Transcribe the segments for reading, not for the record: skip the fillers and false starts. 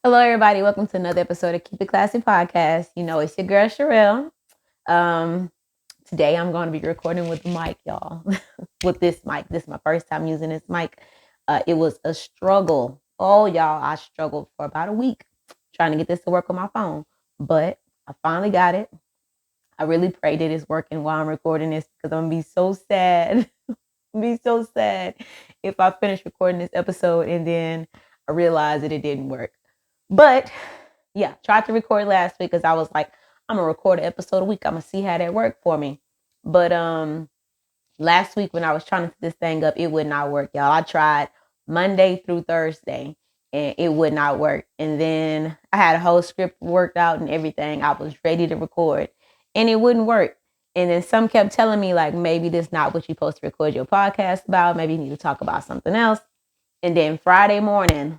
Hello, everybody. Welcome to another episode of Keep It Classy podcast. You know, it's your girl, Sherelle. Um, Today, I'm going to be recording with the mic, y'all. With this mic. This is my first time using this mic. It was a struggle. Oh, y'all, I struggled for about a week trying to get this to work on my phone. But I finally got it. I really pray that it's working while I'm recording this because I'm going to be so sad. Be so sad if I finish recording this episode and then I realize that it didn't work. But yeah, tried to record last week because I was like, I'm gonna record an episode a week. I'm gonna see how that worked for me. But last week when I was trying to set this thing up, it would not work, y'all. I tried Monday through Thursday and it would not work. And then I had a whole script worked out and everything. I was ready to record and it wouldn't work. And then some kept telling me, like, maybe this is not what you're supposed to record your podcast about. Maybe you need to talk about something else. And then Friday morning,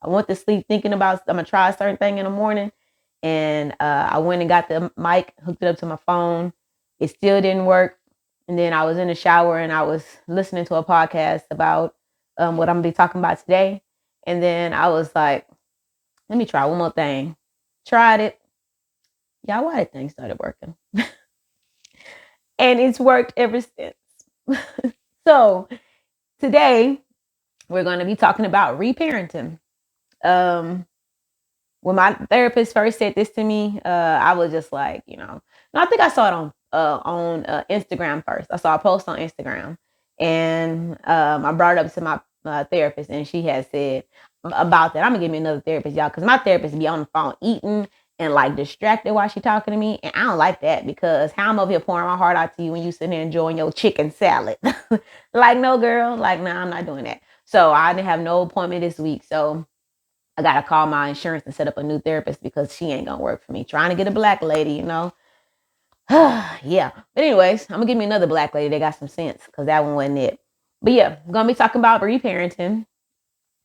I went to sleep thinking about I'm gonna try a certain thing in the morning. And I went and got the mic, hooked it up to my phone. It still didn't work. And then I was in the shower and I was listening to a podcast about what I'm gonna be talking about today. And then I was like, let me try one more thing. Tried it. Y'all, why did things started working? And it's worked ever since. So today we're going to be talking about reparenting. When my therapist first said this to me, I was just like, no, I think I saw it on Instagram first. I saw a post on Instagram, and I brought it up to my therapist, and she had said about that. I'm gonna give me another therapist, y'all, because my therapist be on the phone eating and like distracted while she talking to me, and I don't like that because how I'm over here pouring my heart out to you when you sitting there enjoying your chicken salad. Like, no, girl, like, no, I'm not doing that. So I didn't have no appointment this week, so I gotta call my insurance and set up a new therapist because she ain't gonna work for me. Trying to get a black lady, Yeah. But anyways, I'm gonna give me another black lady that got some sense because that one wasn't it. But yeah, I'm gonna be talking about reparenting.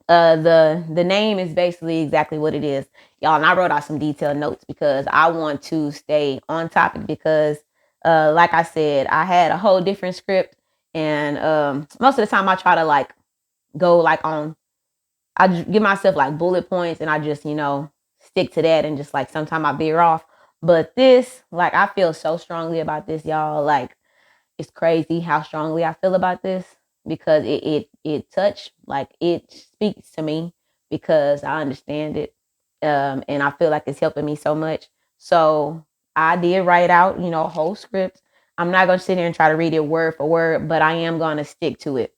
The name is basically exactly what it is, y'all. And I wrote out some detailed notes because I want to stay on topic because, like I said, I had a whole different script, and most of the time I try to like go like on I give myself like bullet points and I just, stick to that and just like sometimes I veer off. But this, like, I feel so strongly about this, y'all. Like, it's crazy how strongly I feel about this because it touched, like, it speaks to me because I understand it. And I feel like it's helping me so much. So I did write out, a whole script. I'm not going to sit here and try to read it word for word, but I am going to stick to it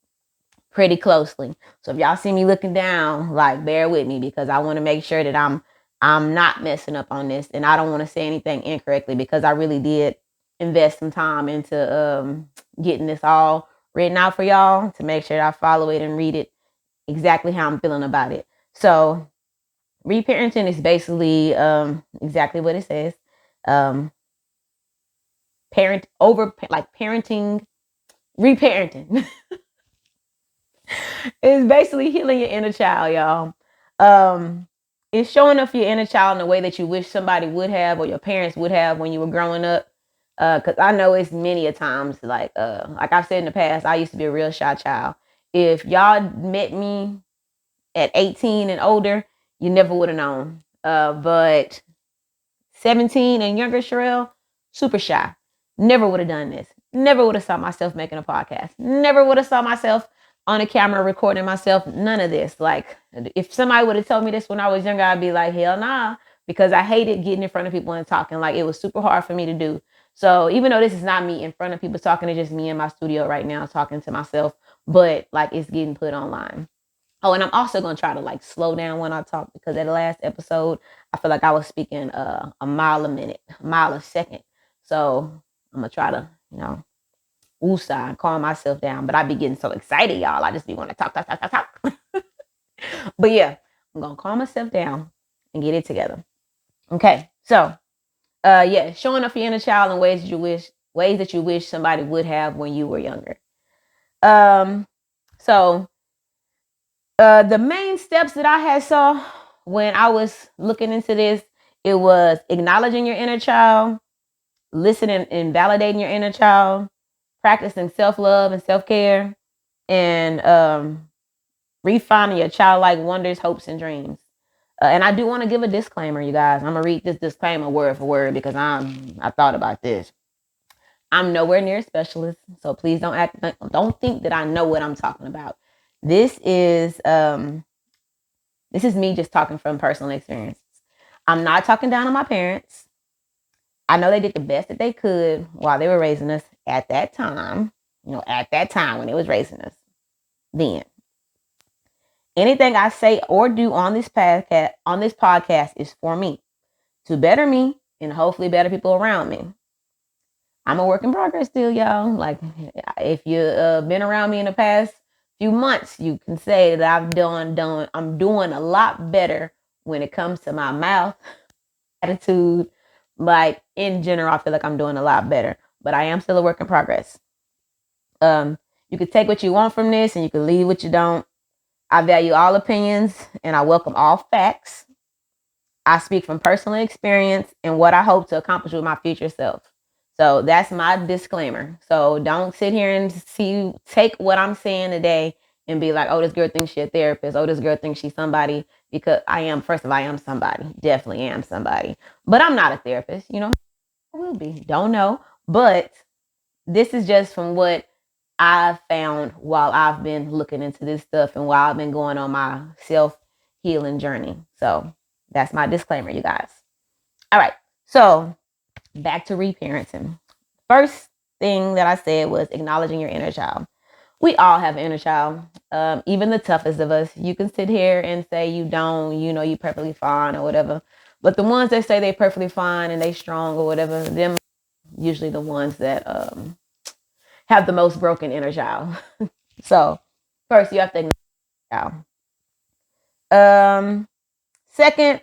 pretty closely. So if y'all see me looking down, like, bear with me because I want to make sure that I'm not messing up on this and I don't want to say anything incorrectly because I really did invest some time into getting this all written out for y'all to make sure that I follow it and read it exactly how I'm feeling about it. So reparenting is basically exactly what it says. Um parenting, reparenting. It's basically healing your inner child, y'all. It's showing up your inner child in a way that you wish somebody would have or your parents would have when you were growing up. Cause I know it's many a times like I've said in the past, I used to be a real shy child. If y'all met me at 18 and older, you never would have known. But 17 and younger, Sherelle, super shy. Never would have done this. Never would have saw myself making a podcast. Never would have saw myself on a camera recording myself. None of this. Like, if somebody would have told me this when I was younger, I'd be like, hell nah, because I hated getting in front of people and talking. Like, it was super hard for me to do. So even though this is not me in front of people talking, it's just me in my studio right now talking to myself, but like it's getting put online. Oh, and I'm also gonna try to like slow down when I talk because at the last episode, I feel like I was speaking a mile a minute, a mile a second. So I'm gonna try to, woosah and calm myself down. But I be getting so excited, y'all. I just be want to talk, talk, talk, talk, talk. But yeah, I'm gonna calm myself down and get it together. Okay, so yeah, showing up your inner child in ways that you wish somebody would have when you were younger. So the main steps that I had saw when I was looking into this, it was acknowledging your inner child, listening and validating your inner child, practicing self-love and self-care, and refining your childlike wonders, hopes, and dreams. And I do want to give a disclaimer, you guys. I'm gonna read this disclaimer word for word because I thought about this. I'm nowhere near a specialist, so please don't think that I know what I'm talking about. This is me just talking from personal experience. I'm not talking down on my parents. I know they did the best that they could while they were raising us at that time. At that time when they was raising us. Then anything I say or do on this podcast is for me to better me and hopefully better people around me. I'm a work in progress still, y'all. Like, if you've been around me in the past few months, you can say that I'm doing a lot better when it comes to my mouth, attitude. Like, in general, I feel like I'm doing a lot better, but I am still a work in progress. You could take what you want from this and you can leave what you don't. I value all opinions and I welcome all facts. I speak from personal experience and what I hope to accomplish with my future self. So that's my disclaimer. So don't sit here and take what I'm saying today and be like, oh, this girl thinks she's a therapist. Oh, this girl thinks she's somebody. Because first of all, I am somebody. Definitely am somebody. But I'm not a therapist. I will be. Don't know. But this is just from what I've found while I've been looking into this stuff and while I've been going on my self-healing journey. So that's my disclaimer, you guys. All right. So back to reparenting. First thing that I said was acknowledging your inner child. We all have an inner child. Even the toughest of us. You can sit here and say you don't, you're perfectly fine or whatever. But the ones that say they're perfectly fine and they strong or whatever, them usually the ones that have the most broken inner child. So first you have to acknowledge your child. Second,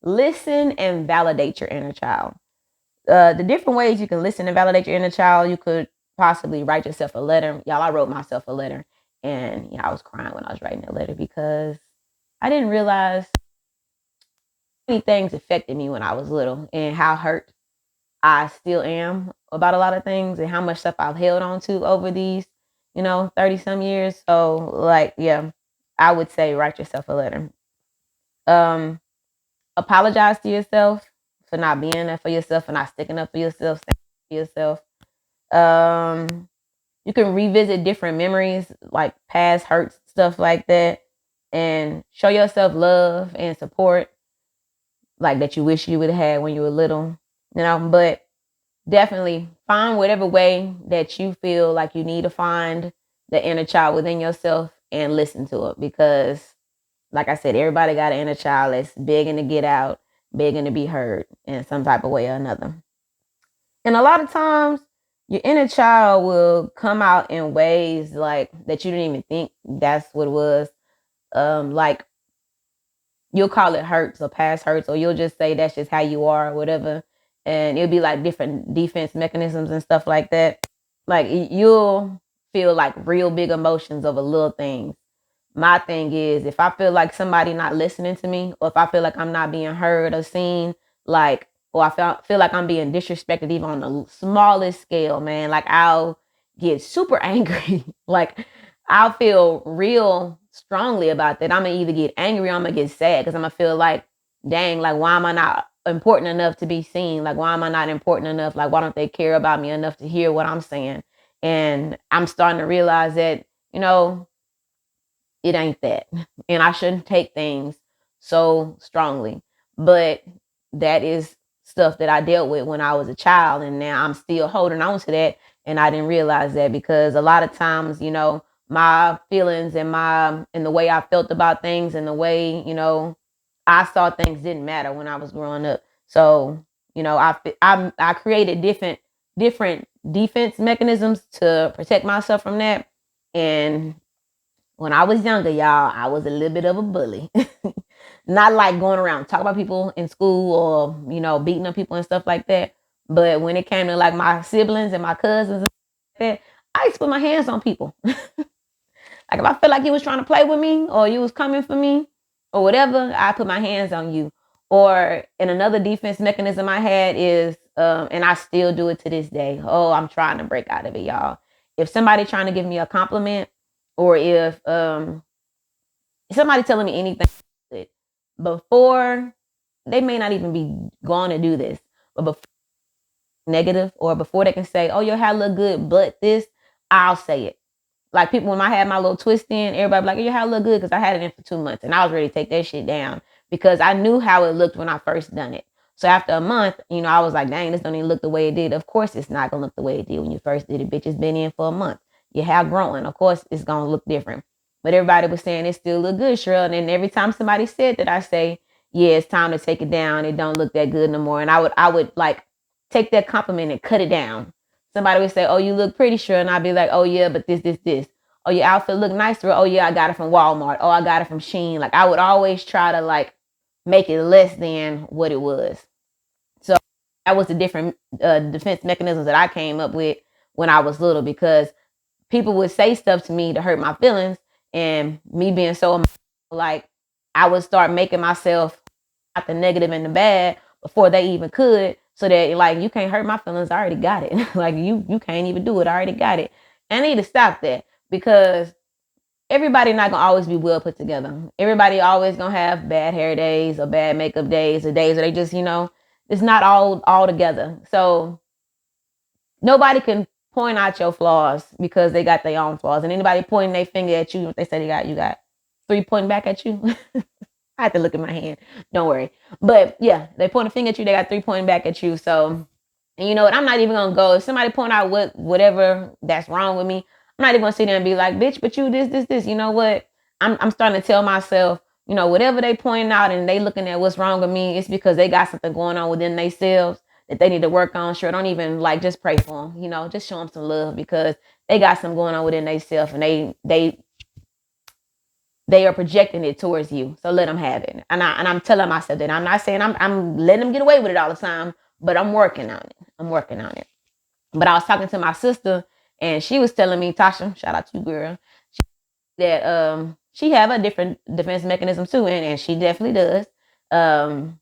listen and validate your inner child. The different ways you can listen and validate your inner child, you could possibly write yourself a letter. Y'all, I wrote myself a letter and I was crying when I was writing that letter because I didn't realize how many things affected me when I was little and how hurt I still am about a lot of things and how much stuff I've held on to over these, 30 some years. So like, yeah, I would say write yourself a letter. Apologize to yourself for not being there for yourself, for not sticking up for yourself, standing up for yourself. You can revisit different memories, like past hurts, stuff like that, and show yourself love and support, like that you wish you would have had when you were little, but definitely find whatever way that you feel like you need to find the inner child within yourself and listen to it because like I said, everybody got an inner child that's begging to get out, begging to be heard in some type of way or another. And a lot of times, your inner child will come out in ways like that you didn't even think that's what it was. Like you'll call it hurts or past hurts, or you'll just say that's just how you are or whatever. And it'll be like different defense mechanisms and stuff like that. Like you'll feel like real big emotions over little things. My thing is if I feel like somebody not listening to me or if I feel like I'm not being heard or seen, like, or I feel like I'm being disrespected even on the smallest scale, man, like I'll get super angry. Like I'll feel real strongly about that. I'm gonna either get angry or I'm gonna get sad because I'm gonna feel like, dang, like why am I not important enough to be seen? Like why am I not important enough? Like why don't they care about me enough to hear what I'm saying? And I'm starting to realize that, it ain't that. And I shouldn't take things so strongly. But that is stuff that I dealt with when I was a child. And now I'm still holding on to that. And I didn't realize that because a lot of times, my feelings and the way I felt about things and the way, I saw things didn't matter when I was growing up. So, I created different defense mechanisms to protect myself from that. And when I was younger, y'all, I was a little bit of a bully. Not like going around talking about people in school or, beating up people and stuff like that. But when it came to like my siblings and my cousins and stuff like that, I used to put my hands on people. Like if I feel like you was trying to play with me or you was coming for me or whatever, I put my hands on you. Or in another defense mechanism I had is, and I still do it to this day. Oh, I'm trying to break out of it, y'all. If somebody trying to give me a compliment or if somebody telling me anything good, before, they may not even be going to do this, but before negative, or before they can say, oh, your hair look good, but this, I'll say it. Like people, when I had my little twist in, everybody be like, your hair look good, because I had it in for 2 months and I was ready to take that shit down because I knew how it looked when I first done it. So after a month, I was like, dang, this don't even look the way it did. Of course it's not gonna look the way it did when you first did it, bitch. It's been in for a month. Your hair growing. Of course it's gonna look different. But everybody was saying it still look good, Cheryl. And then every time somebody said that, I say, yeah, it's time to take it down. It don't look that good no more. And I would like take that compliment and cut it down. Somebody would say, oh, you look pretty, Cheryl. And I'd be like, oh yeah, but this. Oh, your outfit look nice. Oh yeah, I got it from Walmart. Oh, I got it from Shein. Like I would always try to like make it less than what it was. So that was the different defense mechanisms that I came up with when I was little, because people would say stuff to me to hurt my feelings, and me being so like, I would start making myself out the negative and the bad before they even could, so that like, you can't hurt my feelings. I already got it. Like you can't even do it. I already got it. I need to stop that, because everybody not gonna always be well put together. Everybody always gonna have bad hair days or bad makeup days or days where they just, it's not all together. So nobody can point out your flaws because they got their own flaws. And anybody pointing their finger at you, if they say you got three pointing back at you. I have to look at my hand. Don't worry. But yeah, they point a finger at you, they got three pointing back at you. So, and you know what? I'm not even gonna go. If somebody point out whatever that's wrong with me, I'm not even gonna sit there and be like, bitch, but you this. You know what? I'm starting to tell myself, whatever they pointing out and they looking at what's wrong with me, it's because they got something going on within themselves that they need to work on. Sure, don't even like, just pray for them. Just show them some love, because they got something going on within themselves, and they are projecting it towards you. So let them have it. And I'm telling myself that. I'm not saying I'm letting them get away with it all the time, but I'm working on it. But I was talking to my sister, and she was telling me, Tasha, shout out to you, girl, that she have a different defense mechanism too, and she definitely does. I'm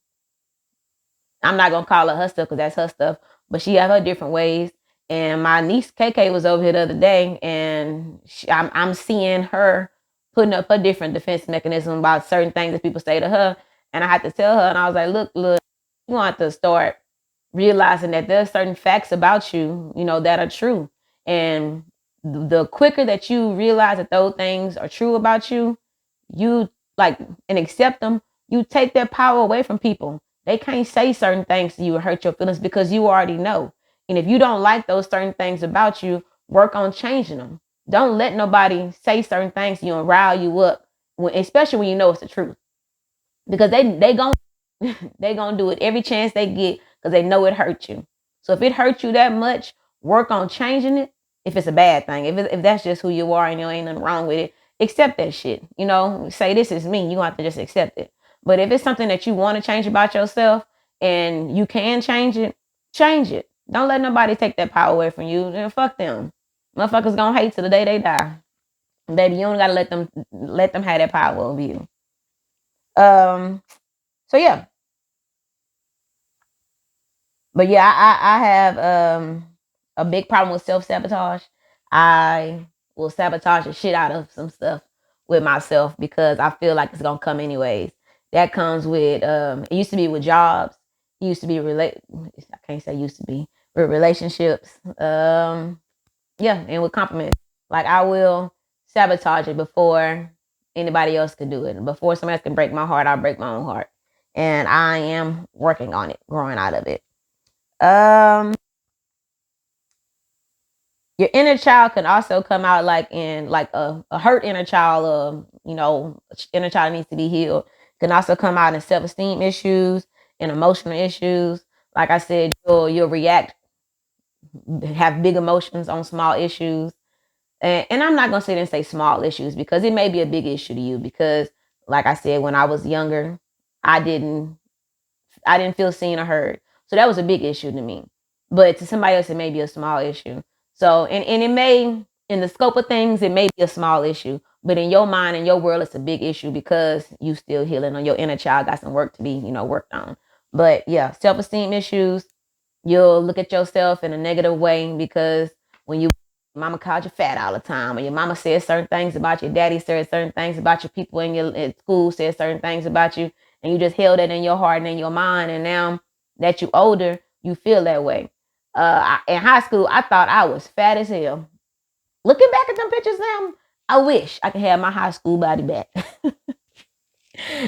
not gonna call her stuff because that's her stuff, but she have her different ways. And my niece KK was over here the other day, and I'm seeing her putting up a different defense mechanism about certain things that people say to her. And I had to tell her, and I was like, look, you want to start realizing that there's certain facts about you, that are true. And the quicker that you realize that those things are true about you, you like and accept them, you take that power away from people. They can't say certain things to you or hurt your feelings, because you already know. And if you don't like those certain things about you, work on changing them. Don't let nobody say certain things to you and rile you up, especially when you know it's the truth. Because they gon' they gonna do it every chance they get, because they know it hurt you. So if it hurt you that much, work on changing it. If it's a bad thing, if that's just who you are and there ain't nothing wrong with it, accept that shit. Say this is me. You gonna have to just accept it. But if it's something that you want to change about yourself and you can change it, change it. Don't let nobody take that power away from you. Then fuck them. Motherfuckers gonna hate till the day they die. Baby, you don't gotta let them have that power over you. So yeah. But yeah, I have a big problem with self-sabotage. I will sabotage the shit out of some stuff with myself because I feel like it's gonna come anyways. That comes with it used to be with jobs. It used to be I can't say used to be with relationships. Yeah, and with compliments. Like I will sabotage it before anybody else can do it. Before somebody else can break my heart, I'll break my own heart. And I am working on it, growing out of it. Your inner child can also come out like in like a hurt inner child, inner child needs to be healed. Can also come out in self-esteem issues and emotional issues. Like I said, you'll react, have big emotions on small issues. And I'm not gonna sit and say small issues, because it may be a big issue to you. Because like I said, when I was younger, I didn't feel seen or heard. So that was a big issue to me. But to somebody else, it may be a small issue. So, and it may, in the scope of things, it may be a small issue. But in your mind, in your world, it's a big issue because you still healing, or your inner child got some work to be, worked on. But yeah, self-esteem issues, you'll look at yourself in a negative way because when mama called you fat all the time, or your mama said certain things about you, daddy said certain things about your people in your at school said certain things about you, and you just held it in your heart and in your mind, and now that you older, you feel that way. In high school, I thought I was fat as hell. Looking back at them pictures now, I wish I could have my high school body back.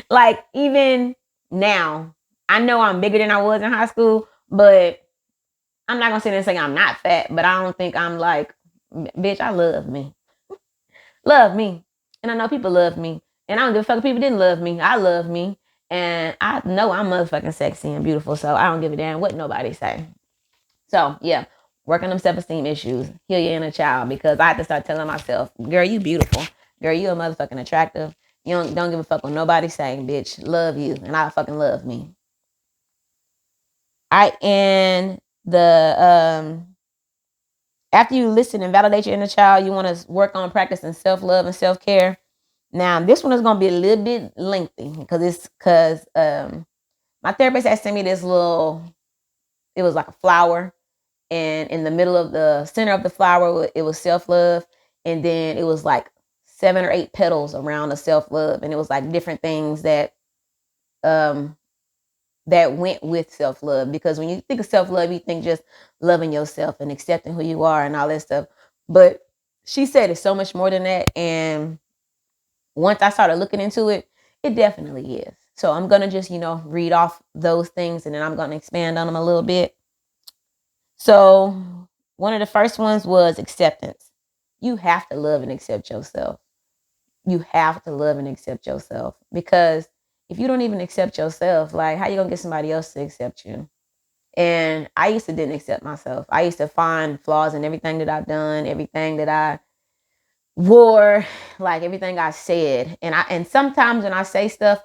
Like even now, I know I'm bigger than I was in high school, but I'm not gonna sit there and say I'm not fat, but I don't think I'm like, bitch, I love me. Love me. And I know people love me. And I don't give a fuck if people didn't love me. I love me. And I know I'm motherfucking sexy and beautiful. So I don't give a damn what nobody say. So yeah, work on them self-esteem issues. Heal your inner child, because I had to start telling myself, girl, you beautiful. Girl, you a motherfucking attractive. You don't give a fuck what nobody saying, bitch. Love you. And I fucking love me. I and the after you listen and validate your inner child, you want to work on practicing self-love and self-care. Now, this one is going to be a little bit lengthy because my therapist had sent me this little, it was like a flower, and in the middle of the center of the flower, it was self-love, and then it was like 7 or 8 petals around the self-love, and it was like different things um that went with self-love, because when you think of self-love, you think just loving yourself and accepting who you are and all that stuff. But she said it's so much more than that. And once I started looking into it, it definitely is. So I'm going to just, read off those things, and then I'm going to expand on them a little bit. So one of the first ones was acceptance. You have to love and accept yourself. You have to love and accept yourself, because if you don't even accept yourself, like, how you going to get somebody else to accept you? And I used to didn't accept myself. I used to find flaws in everything that I've done, everything that I wore, like everything I said. And sometimes when I say stuff,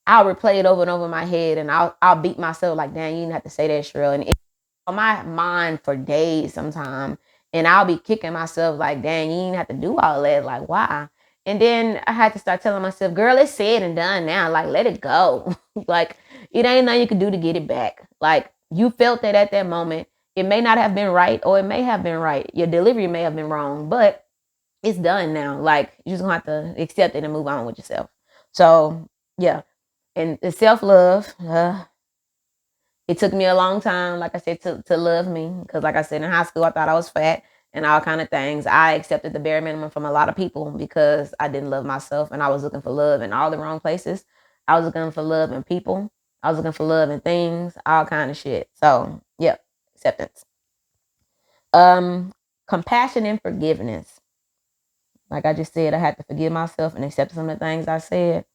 I'll replay it over and over in my head, and I'll beat myself like, damn, you didn't have to say that, Cheryl. And it's on my mind for days sometimes. And I'll be kicking myself like, dang, you didn't have to do all that. Like, why? And then I had to start telling myself, girl, it's said and done now. Like, let it go. Like, it ain't nothing you can do to get it back. Like, you felt that at that moment. It may not have been right, or it may have been right. Your delivery may have been wrong, but it's done now. Like, you just gonna have to accept it and move on with yourself. So yeah. And the self-love, it took me a long time, like I said, to love me. Because like I said, in high school, I thought I was fat and all kind of things. I accepted the bare minimum from a lot of people because I didn't love myself, and I was looking for love in all the wrong places. I was looking for love in people. I was looking for love in things, all kind of shit. So yeah, acceptance. Um, Compassion and forgiveness. Like I just said, I had to forgive myself and accept some of the things I said.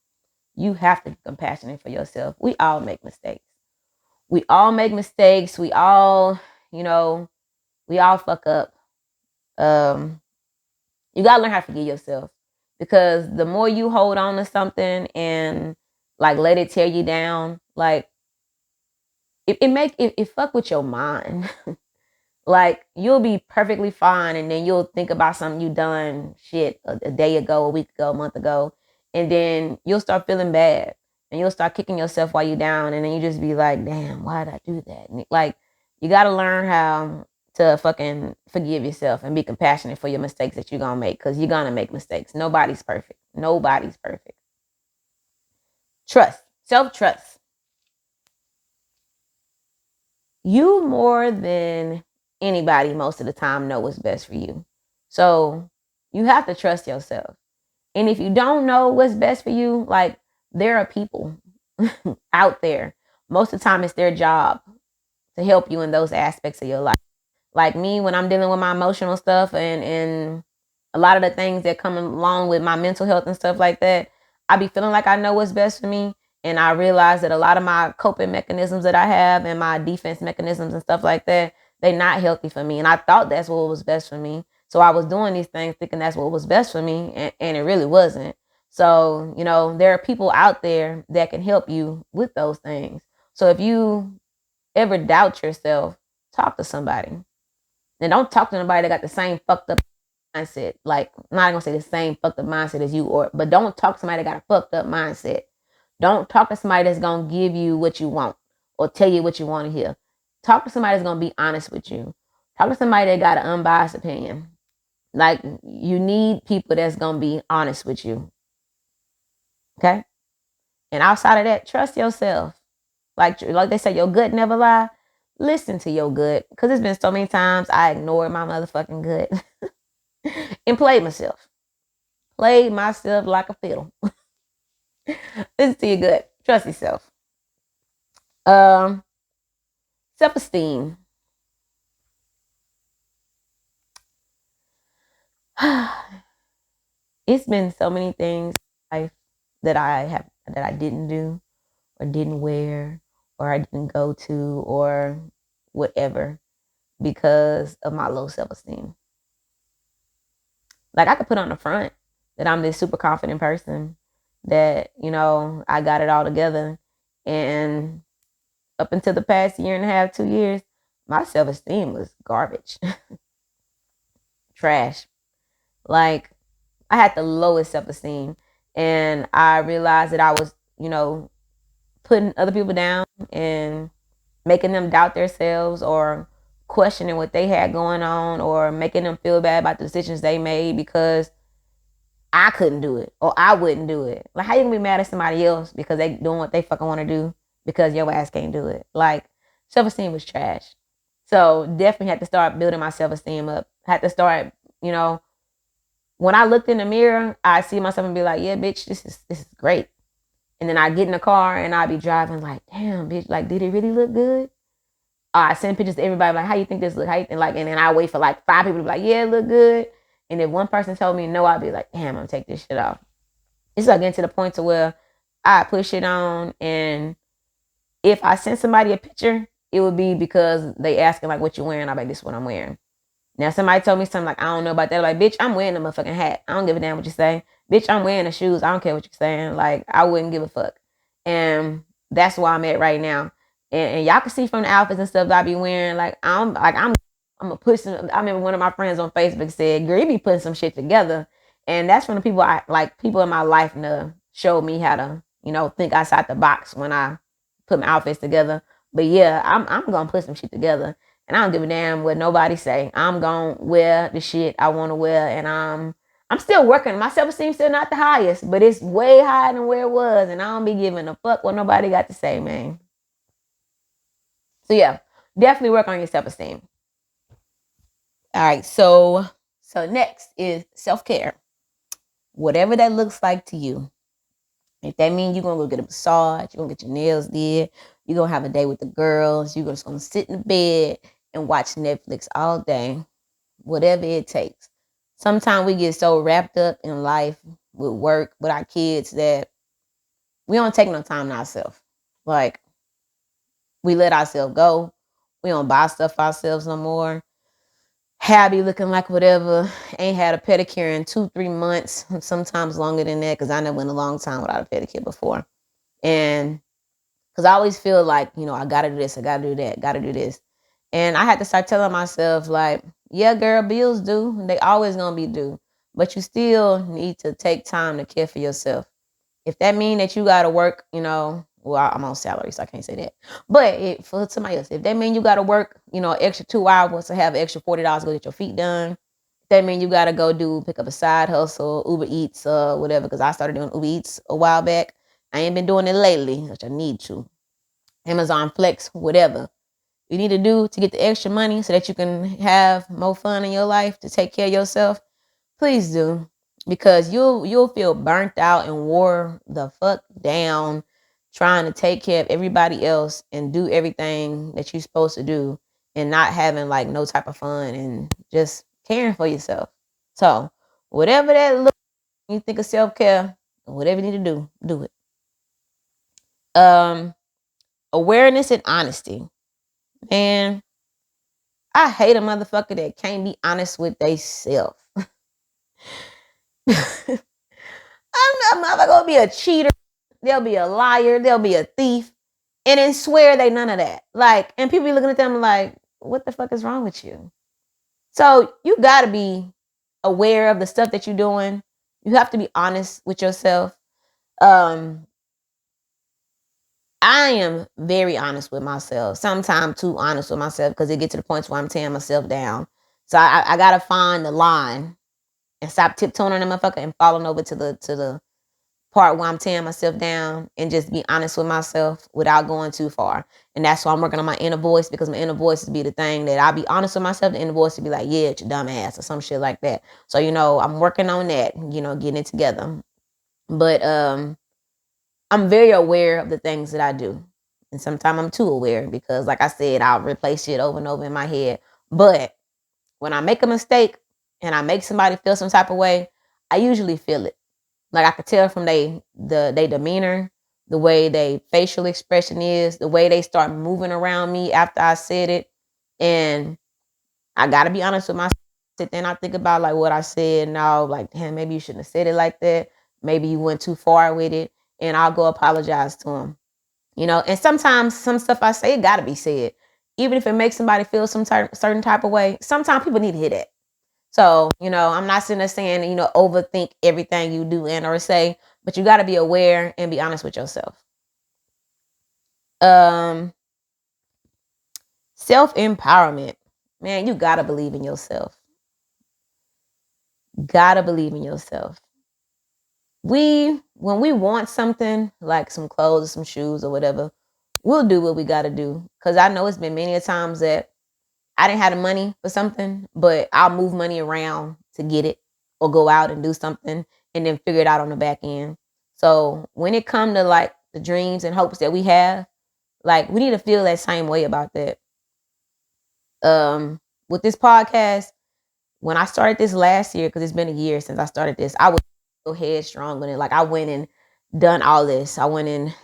You have to be compassionate for yourself. We all make mistakes. We all make mistakes. You know, we all fuck up. Um, you gotta learn how to forgive yourself, because the more you hold on to something and like let it tear you down, like it fuck with your mind. Like, you'll be perfectly fine, and then you'll think about something you done shit a day ago, a week ago, a month ago, and then you'll start feeling bad, and you'll start kicking yourself while you're down, and then you just be like, damn, why did I do that? And like, you got to learn how to fucking forgive yourself and be compassionate for your mistakes that you're gonna make, because you're gonna make mistakes. Nobody's perfect. Nobody's perfect. Trust, self-trust. You more than anybody most of the time know what's best for you. So you have to trust yourself. And if you don't know what's best for you, like, there are people out there. Most of the time it's their job to help you in those aspects of your life. Like me, when I'm dealing with my emotional stuff and a lot of the things that come along with my mental health and stuff like that, I be feeling like I know what's best for me. And I realize that a lot of my coping mechanisms that I have and my defense mechanisms and stuff like that, they're not healthy for me. And I thought that's what was best for me. So I was doing these things thinking that's what was best for me. And it really wasn't. So, there are people out there that can help you with those things. So if you ever doubt yourself, talk to somebody. And don't talk to nobody that got the same fucked up mindset. Like, I'm not gonna say the same fucked up mindset as you, but don't talk to somebody that got a fucked up mindset. Don't talk to somebody that's gonna give you what you want or tell you what you want to hear. Talk to somebody that's gonna be honest with you. Talk to somebody that got an unbiased opinion. Like, you need people that's gonna be honest with you. Okay? And outside of that, trust yourself. Like they say, your gut never lie. Listen to your gut. Because it's been so many times I ignored my motherfucking gut and played myself. Played myself like a fiddle. Listen to your gut. Trust yourself. Um, Self-esteem. It's been so many things in life that I didn't do or didn't wear or I didn't go to or whatever because of my low self-esteem. Like I could put on the front that I'm this super confident person that, I got it all together. And up until the past year and a half, 2 years, my self-esteem was garbage. Trash. Like I had the lowest self-esteem. And I realized that I was, putting other people down and making them doubt themselves or questioning what they had going on or making them feel bad about the decisions they made because I couldn't do it or I wouldn't do it. Like, how you gonna be mad at somebody else because they doing what they fucking want to do because your ass can't do it? Like, self-esteem was trash. So definitely had to start building my self-esteem up. Had to start, you know, when I looked in the mirror, I see myself and be like, yeah, bitch, this is great. And then I get in the car and I be driving like, damn, bitch, like, did it really look good? I send pictures to everybody like, how you think this look? How you think like? And then I wait for like 5 people to be like, yeah, it look good. And if one person told me no, I'd be like, damn, I'm gonna take this shit off. It's like getting to the point to where I push it on, and if I send somebody a picture, it would be because they asking like, what you wearing? I'm like, this is what I'm wearing. Now somebody told me something like, I don't know about that. Like, bitch, I'm wearing a motherfucking hat. I don't give a damn what you say. Bitch, I'm wearing the shoes. I don't care what you're saying. Like, I wouldn't give a fuck. And that's where I'm at right now. And y'all can see from the outfits and stuff that I be wearing, like I'm gonna push some. I remember one of my friends on Facebook said, girl, you be putting some shit together. And that's from the people I like, people in my life showed me how to, think outside the box when I put my outfits together. But yeah, I'm gonna put some shit together. And I don't give a damn what nobody say. I'm gonna wear the shit I wanna wear, and I'm still working. My self-esteem still not the highest, but it's way higher than where it was. And I don't be giving a fuck what nobody got to say, man. So yeah, definitely work on your self-esteem. All right, so next is self-care. Whatever that looks like to you. If that means you're gonna go get a massage, you're gonna get your nails did, you're gonna have a day with the girls, you're just gonna sit in the bed and watch Netflix all day, whatever it takes. Sometimes we get so wrapped up in life with work, with our kids, that we don't take no time to ourselves. Like, we let ourselves go. We don't buy stuff ourselves no more. Happy looking like whatever. Ain't had a pedicure in 2-3 months, sometimes longer than that, because I never went a long time without a pedicure before. And because I always feel like, I gotta do this, I gotta do that, gotta do this. And I had to start telling myself, like, yeah, girl, bills due. They always gonna be due. But you still need to take time to care for yourself. If that mean that you gotta work, well, I'm on salary, so I can't say that. But for somebody else, if that mean you gotta work, extra 2 hours to have extra $40 to go get your feet done. That mean you gotta go pick up a side hustle, Uber Eats, whatever. Because I started doing Uber Eats a while back. I ain't been doing it lately, which I need to. Amazon Flex, whatever you need to do to get the extra money so that you can have more fun in your life to take care of yourself. Please do, because you'll feel burnt out and wore the fuck down trying to take care of everybody else and do everything that you're supposed to do and not having like no type of fun and just caring for yourself. So whatever that looks like, you think of self-care, whatever you need to do it. Awareness and honesty. Man, I hate a motherfucker that can't be honest with theyself. I'm not gonna be a cheater. They'll be a liar. They'll be a thief, and then swear they none of that. Like, and people be looking at them like, "What the fuck is wrong with you?" So you gotta be aware of the stuff that you're doing. You have to be honest with yourself. Um, I am very honest with myself. Sometimes too honest with myself because it gets to the point where I'm tearing myself down. So I gotta find the line and stop tiptoeing on the motherfucker and falling over to the part where I'm tearing myself down and just be honest with myself without going too far. And that's why I'm working on my inner voice, because my inner voice would be the thing that I'll be honest with myself. The inner voice would be like, yeah, it's your dumb ass or some shit like that. So, I'm working on that, getting it together. But I'm very aware of the things that I do. And sometimes I'm too aware because, like I said, I'll replay shit over and over in my head. But when I make a mistake and I make somebody feel some type of way, I usually feel it. Like I could tell from they demeanor, the way they facial expression is, the way they start moving around me after I said it. And I gotta be honest with myself. Sit there and I think about like what I said now, like, damn, maybe you shouldn't have said it like that. Maybe you went too far with it. And I'll go apologize to them. And sometimes some stuff I say it gotta be said. Even if it makes somebody feel certain type of way, sometimes people need to hear that. So, I'm not sitting there saying, overthink everything you do and or say, but you got to be aware and be honest with yourself. Self-empowerment. Man, you got to believe in yourself. Got to believe in yourself. When we want something like some clothes or some shoes or whatever, we'll do what we got to do. Because I know it's been many a times that I didn't have the money for something, but I'll move money around to get it or go out and do something and then figure it out on the back end. So when it comes to like the dreams and hopes that we have, like we need to feel that same way about that. With this podcast, when I started this last year, because it's been a year since I started this, I was so headstrong with it. Like I went and done all this. I went and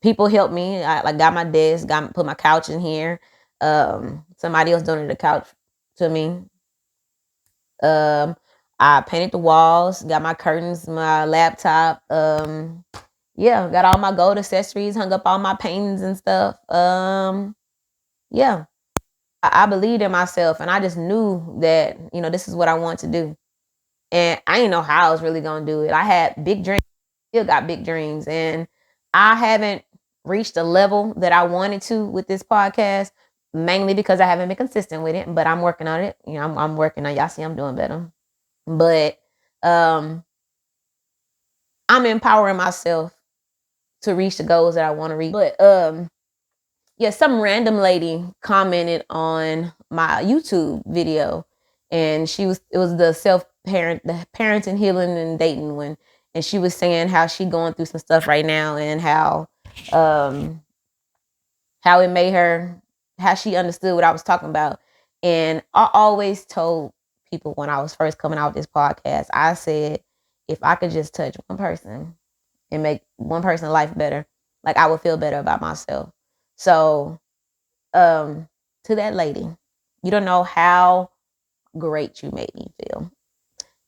people helped me. I like got my desk, put my couch in here. Somebody else donated a couch to me. I painted the walls, got my curtains, my laptop. Yeah, got all my gold accessories, hung up all my paintings and stuff. Yeah, I believed in myself, and I just knew that this is what I want to do. And I didn't know how I was really gonna do it. I had big dreams, still got big dreams, and I haven't reached the level that I wanted to with this podcast, mainly because I haven't been consistent with it. But I'm working on it. I'm working on. Y'all see, I'm doing better. But I'm empowering myself to reach the goals that I want to reach. But yeah, some random lady commented on my YouTube video, and it was the parenting, healing, and dating one, and she was saying how she going through some stuff right now, and how it made her, how she understood what I was talking about. And I always told people when I was first coming out with this podcast, I said, if I could just touch one person and make one person's life better, like I would feel better about myself. So, to that lady, you don't know how great you made me feel.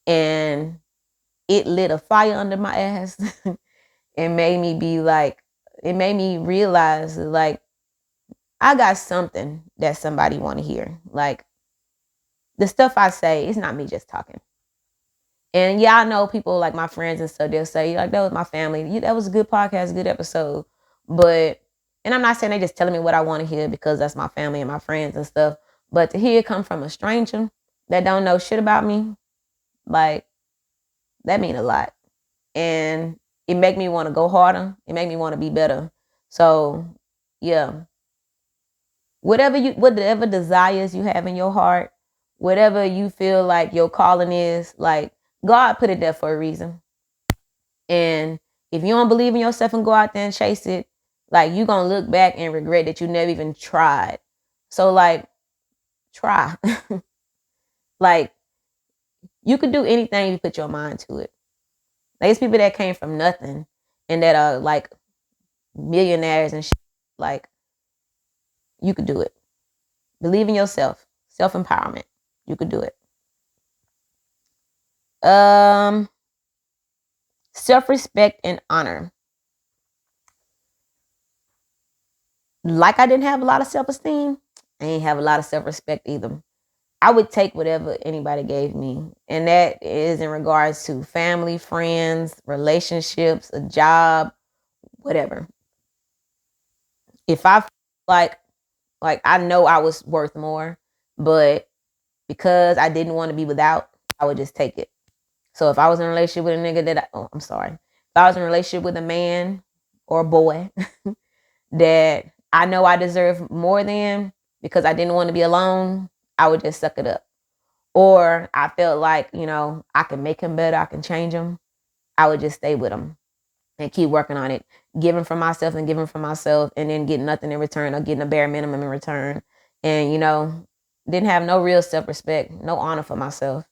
And it lit a fire under my ass. It made me realize like I got something that somebody want to hear. Like the stuff I say, it's not me just talking. And yeah, I know people like my friends and stuff, they'll say, like, that was my family. That was a good podcast, good episode. But, and I'm not saying they just telling me what I want to hear because that's my family and my friends and stuff. But to hear it come from a stranger that don't know shit about me, like, that mean a lot. And it make me want to go harder. It make me want to be better. So, yeah. Whatever desires you have in your heart, whatever you feel like your calling is, like God put it there for a reason. And if you don't believe in yourself and go out there and chase it, like you're gonna look back and regret that you never even tried. So like try. Like you could do anything if you put your mind to it. There's people that came from nothing and that are like millionaires and shit. Like you could do it. Believe in yourself. Self-empowerment. You could do it. Self-respect and honor. Like I didn't have a lot of self-esteem, I ain't have a lot of self-respect either. I would take whatever anybody gave me. And that is in regards to family, friends, relationships, a job, whatever. If I feel like I know I was worth more, but because I didn't want to be without, I would just take it. So if I was in a relationship with a nigga I'm sorry. If I was in a relationship with a man or a boy that I know I deserve more than, because I didn't want to be alone, I would just suck it up. Or I felt like, I can make him better, I can change him, I would just stay with him and keep working on it, giving from myself and giving from myself, and then getting nothing in return or getting a bare minimum in return. And, didn't have no real self respect, no honor for myself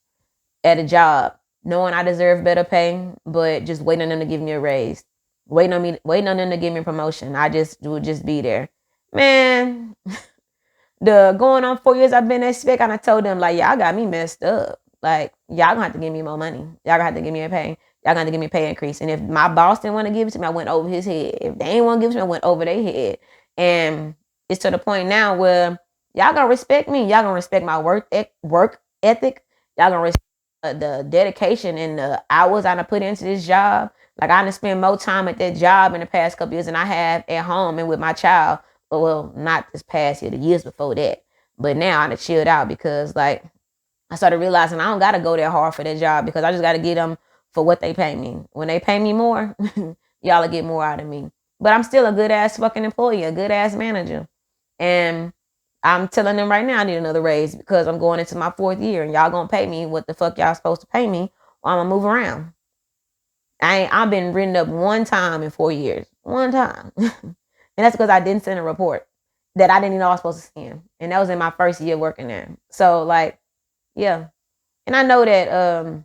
at a job, knowing I deserve better pay, but just waiting on them to give me a raise, waiting on them to give me a promotion. I just would just be there. Man, the going on 4 years I've been at spec, and I told them, like, y'all got me messed up. Like, y'all gonna have to give me more money. Y'all gonna have to give me a pay. Y'all gonna have to give me a pay increase. And if my boss didn't want to give it to me, I went over his head. If they ain't want to give it to me, I went over their head. And it's to the point now where y'all gonna respect me. Y'all gonna respect my work ethic. Y'all gonna respect the dedication and the hours I done put into this job. Like, I done spend more time at that job in the past couple years than I have at home and with my child. Well, not this past year, the years before that. But now I done chilled out, because, like, I started realizing I don't gotta go that hard for that job, because I just gotta get them for what they pay me. When they pay me more, y'all will get more out of me. But I'm still a good ass fucking employee, a good ass manager. And I'm telling them right now I need another raise, because I'm going into my 4th year, and y'all gonna pay me what the fuck y'all supposed to pay me, or I'm gonna move around. I've been written up one time in 4 years. One time. And that's because I didn't send a report that I didn't even know I was supposed to send. And that was in my 1st year working there. So, like, yeah. And I know that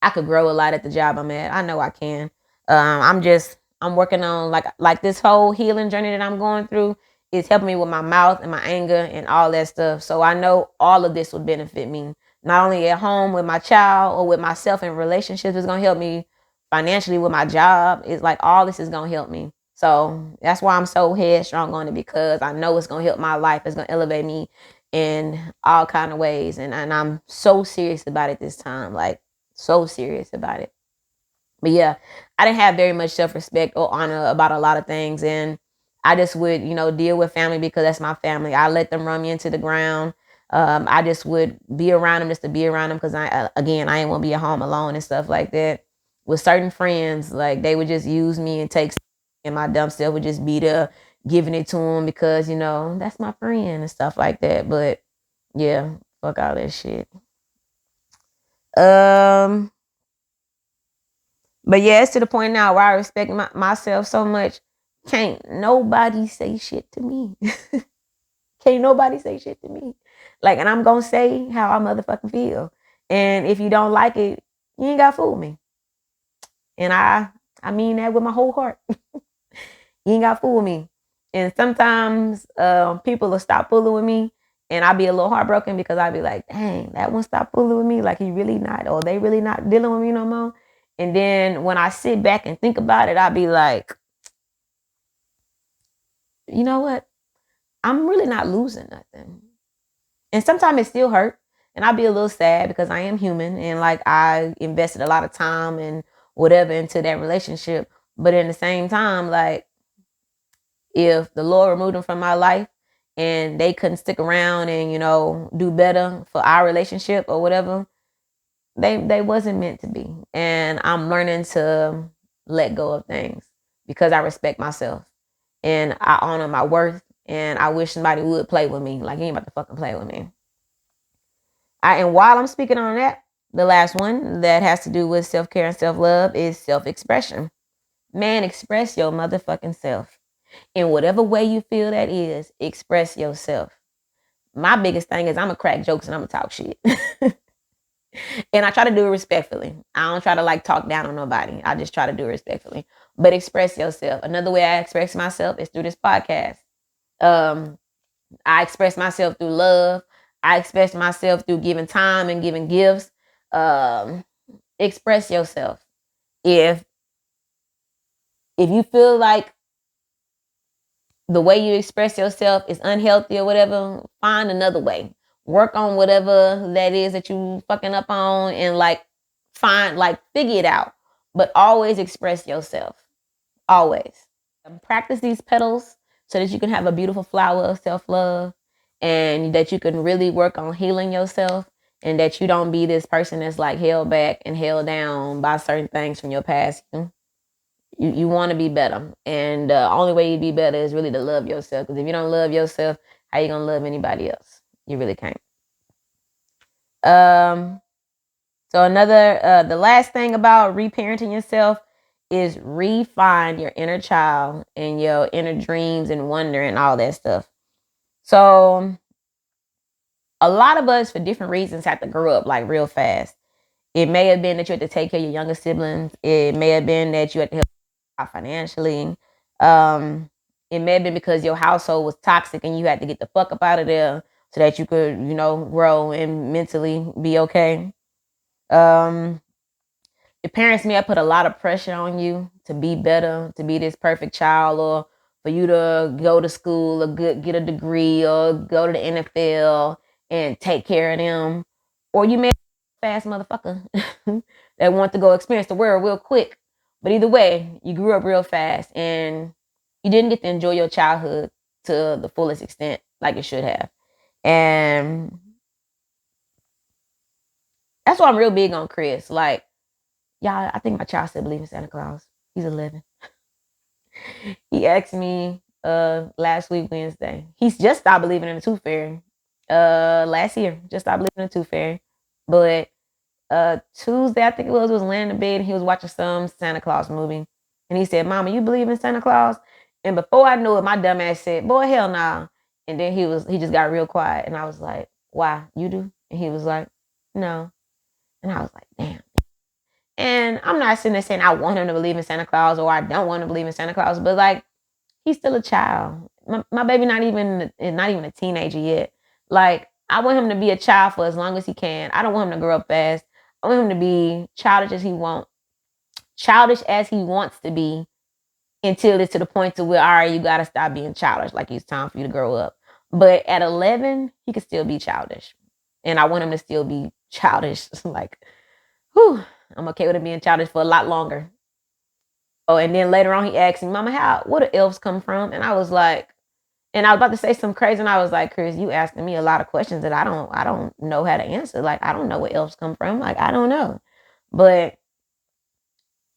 I could grow a lot at the job I'm at. I know I can. I'm working on, like this whole healing journey that I'm going through is helping me with my mouth and my anger and all that stuff. So I know all of this will benefit me, not only at home with my child or with myself in relationships. It's gonna help me financially with my job. It's like all this is gonna help me. So that's why I'm so headstrong on it, because I know it's gonna help my life. It's gonna elevate me in all kind of ways, and I'm so serious about it this time. Like, so serious about it. But yeah, I didn't have very much self-respect or honor about a lot of things. And I just would, deal with family because that's my family. I let them run me into the ground. I just would be around them just to be around them, because again, I didn't want to be at home alone and stuff like that. With certain friends, like, they would just use me and take, and my dumb self would just be there giving it to them because, that's my friend and stuff like that. But yeah, fuck all that shit. But yeah, it's to the point now where I respect myself so much. Can't nobody say shit to me. Can't nobody say shit to me. Like, and I'm gonna say how I motherfucking feel. And if you don't like it, you ain't gotta fool me. And I mean that with my whole heart. You ain't gotta fool me. And sometimes people will stop fooling with me, and I'll be a little heartbroken, because I'll be like, dang, that one stopped fooling with me. Like, he really not, or they really not dealing with me no more. And then when I sit back and think about it, I'll be like, you know what? I'm really not losing nothing. And sometimes it still hurt. And I'll be a little sad, because I am human, and, like, I invested a lot of time and whatever into that relationship. But in the same time, like, if the Lord removed them from my life and they couldn't stick around and, do better for our relationship or whatever, they wasn't meant to be. And I'm learning to let go of things, because I respect myself and I honor my worth, and I wish somebody would play with me. Like, you ain't about to fucking play with me. And while I'm speaking on that, the last one that has to do with self-care and self-love is self-expression. Man, express your motherfucking self. In whatever way you feel that is, express yourself. My biggest thing is I'm going to crack jokes and I'm going to talk shit. And I try to do it respectfully. I don't try to, like, talk down on nobody. I just try to do it respectfully. But express yourself. Another way I express myself is through this podcast. I express myself through love. I express myself through giving time and giving gifts. Express yourself. If you feel like the way you express yourself is unhealthy or whatever, find another way. Work on whatever that is that you fucking up on, and, like, figure it out. But always express yourself. Always. Practice these petals so that you can have a beautiful flower of self-love, and that you can really work on healing yourself, and that you don't be this person that's, like, held back and held down by certain things from your past. You want to be better, and the only way you be better is really to love yourself. Because if you don't love yourself, how you gonna love anybody else? You really can't. Um. So the last thing about reparenting yourself is refine your inner child and your inner dreams and wonder and all that stuff. So a lot of us, for different reasons, have to grow up like real fast. It may have been that you had to take care of your younger siblings. It may have been that you had to help out financially. Um, it may have been because your household was toxic and you had to get the fuck up out of there so that you could, grow and mentally be okay. Um, your parents may have put a lot of pressure on you to be better, to be this perfect child, or for you to go to school or get a degree or go to the NFL and take care of them. Or you may be a fast motherfucker that want to go experience the world real quick. But either way, you grew up real fast and you didn't get to enjoy your childhood to the fullest extent like it should have. And that's why I'm real big on Chris. Like, y'all, I think my child still believes in Santa Claus. He's 11. He asked me last week Wednesday. He's just stopped believing in the Tooth Fairy. Last year, just stopped believing in the Tooth Fairy. But Tuesday, I think it was laying in bed and he was watching some Santa Claus movie. And he said, "Mama, you believe in Santa Claus?" And before I knew it, my dumb ass said, "Boy, hell nah." And then he just got real quiet. And I was like, "Why? You do?" And he was like, "No." And I was like, damn. And I'm not sitting there saying I want him to believe in Santa Claus or I don't want to believe in Santa Claus, but like he's still a child. My baby not even a teenager yet. Like I want him to be a child for as long as he can. I don't want him to grow up fast. I want him to be childish as he wants to be until it's to the point to where all right, you gotta stop being childish. Like it's time for you to grow up. But at 11, he could still be childish, and I want him to still be childish. Like, whew, I'm okay with him being childish for a lot longer. Oh, and then later on, he asked me, "Mama, where do elves come from?" And I was like, and I was about to say something crazy, and I was like, "Chris, you asking me a lot of questions that I don't know how to answer. Like, I don't know where elves come from. Like, I don't know." But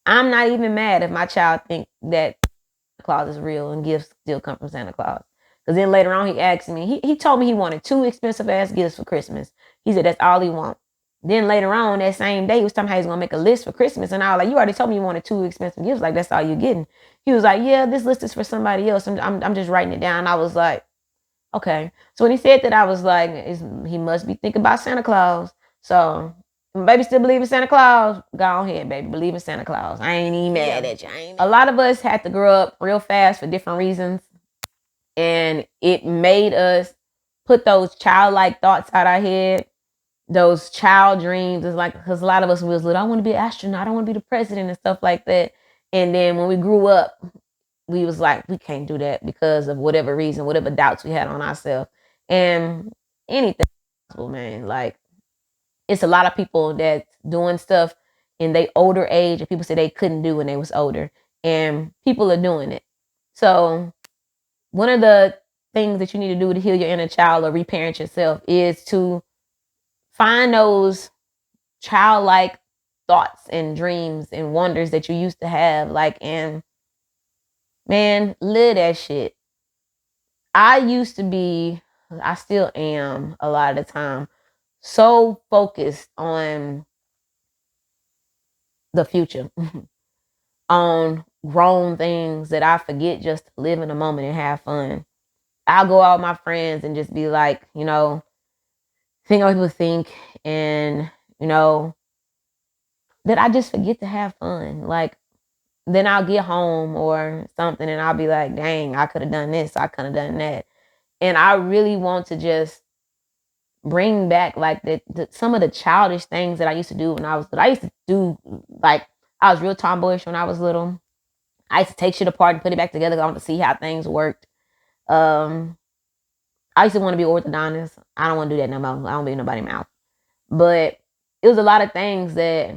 I'm not even mad if my child think that Santa Claus is real and gifts still come from Santa Claus. Because then later on, he asked me, he told me he wanted 2 expensive ass gifts for Christmas. He said that's all he wants. Then later on that same day, he was telling me how he's gonna make a list for Christmas, and I was like, "You already told me you wanted 2 expensive gifts. Like that's all you're getting." He was like, "Yeah, this list is for somebody else. I'm just writing it down." And I was like, "Okay." So when he said that, I was like, "He must be thinking about Santa Claus." So baby still believe in Santa Claus. Go ahead, baby, believe in Santa Claus. I ain't even mad at you. A lot of us had to grow up real fast for different reasons, and it made us put those childlike thoughts out our head, those child dreams. It's like because a lot of us was little, I want to be an astronaut, I want to be the president and stuff like that. And then when we grew up, we was like, we can't do that because of whatever reason, whatever doubts we had on ourselves. And anything possible, man. Like it's a lot of people that's doing stuff in their older age and people say they couldn't do when they was older. And people are doing it. So one of the things that you need to do to heal your inner child or reparent yourself is to find those childlike thoughts and dreams and wonders that you used to have. Like, and man, live that shit. I used to be, I still am a lot of the time, so focused on the future, on grown things that I forget just to live in the moment and have fun. I'll go out with my friends and just be like, think what people think, and you know, that I just forget to have fun. Like then I'll get home or something and I'll be like, dang, I could have done this, I could have done that. And I really want to just bring back like some of the childish things that I used to do when I was little. I used to do like I was real tomboyish when I was little. I used to take shit apart and put it back together. I want to see how things worked. Um, I used to want to be orthodontist. I don't want to do that no more. I don't be in nobody's mouth. But it was a lot of things that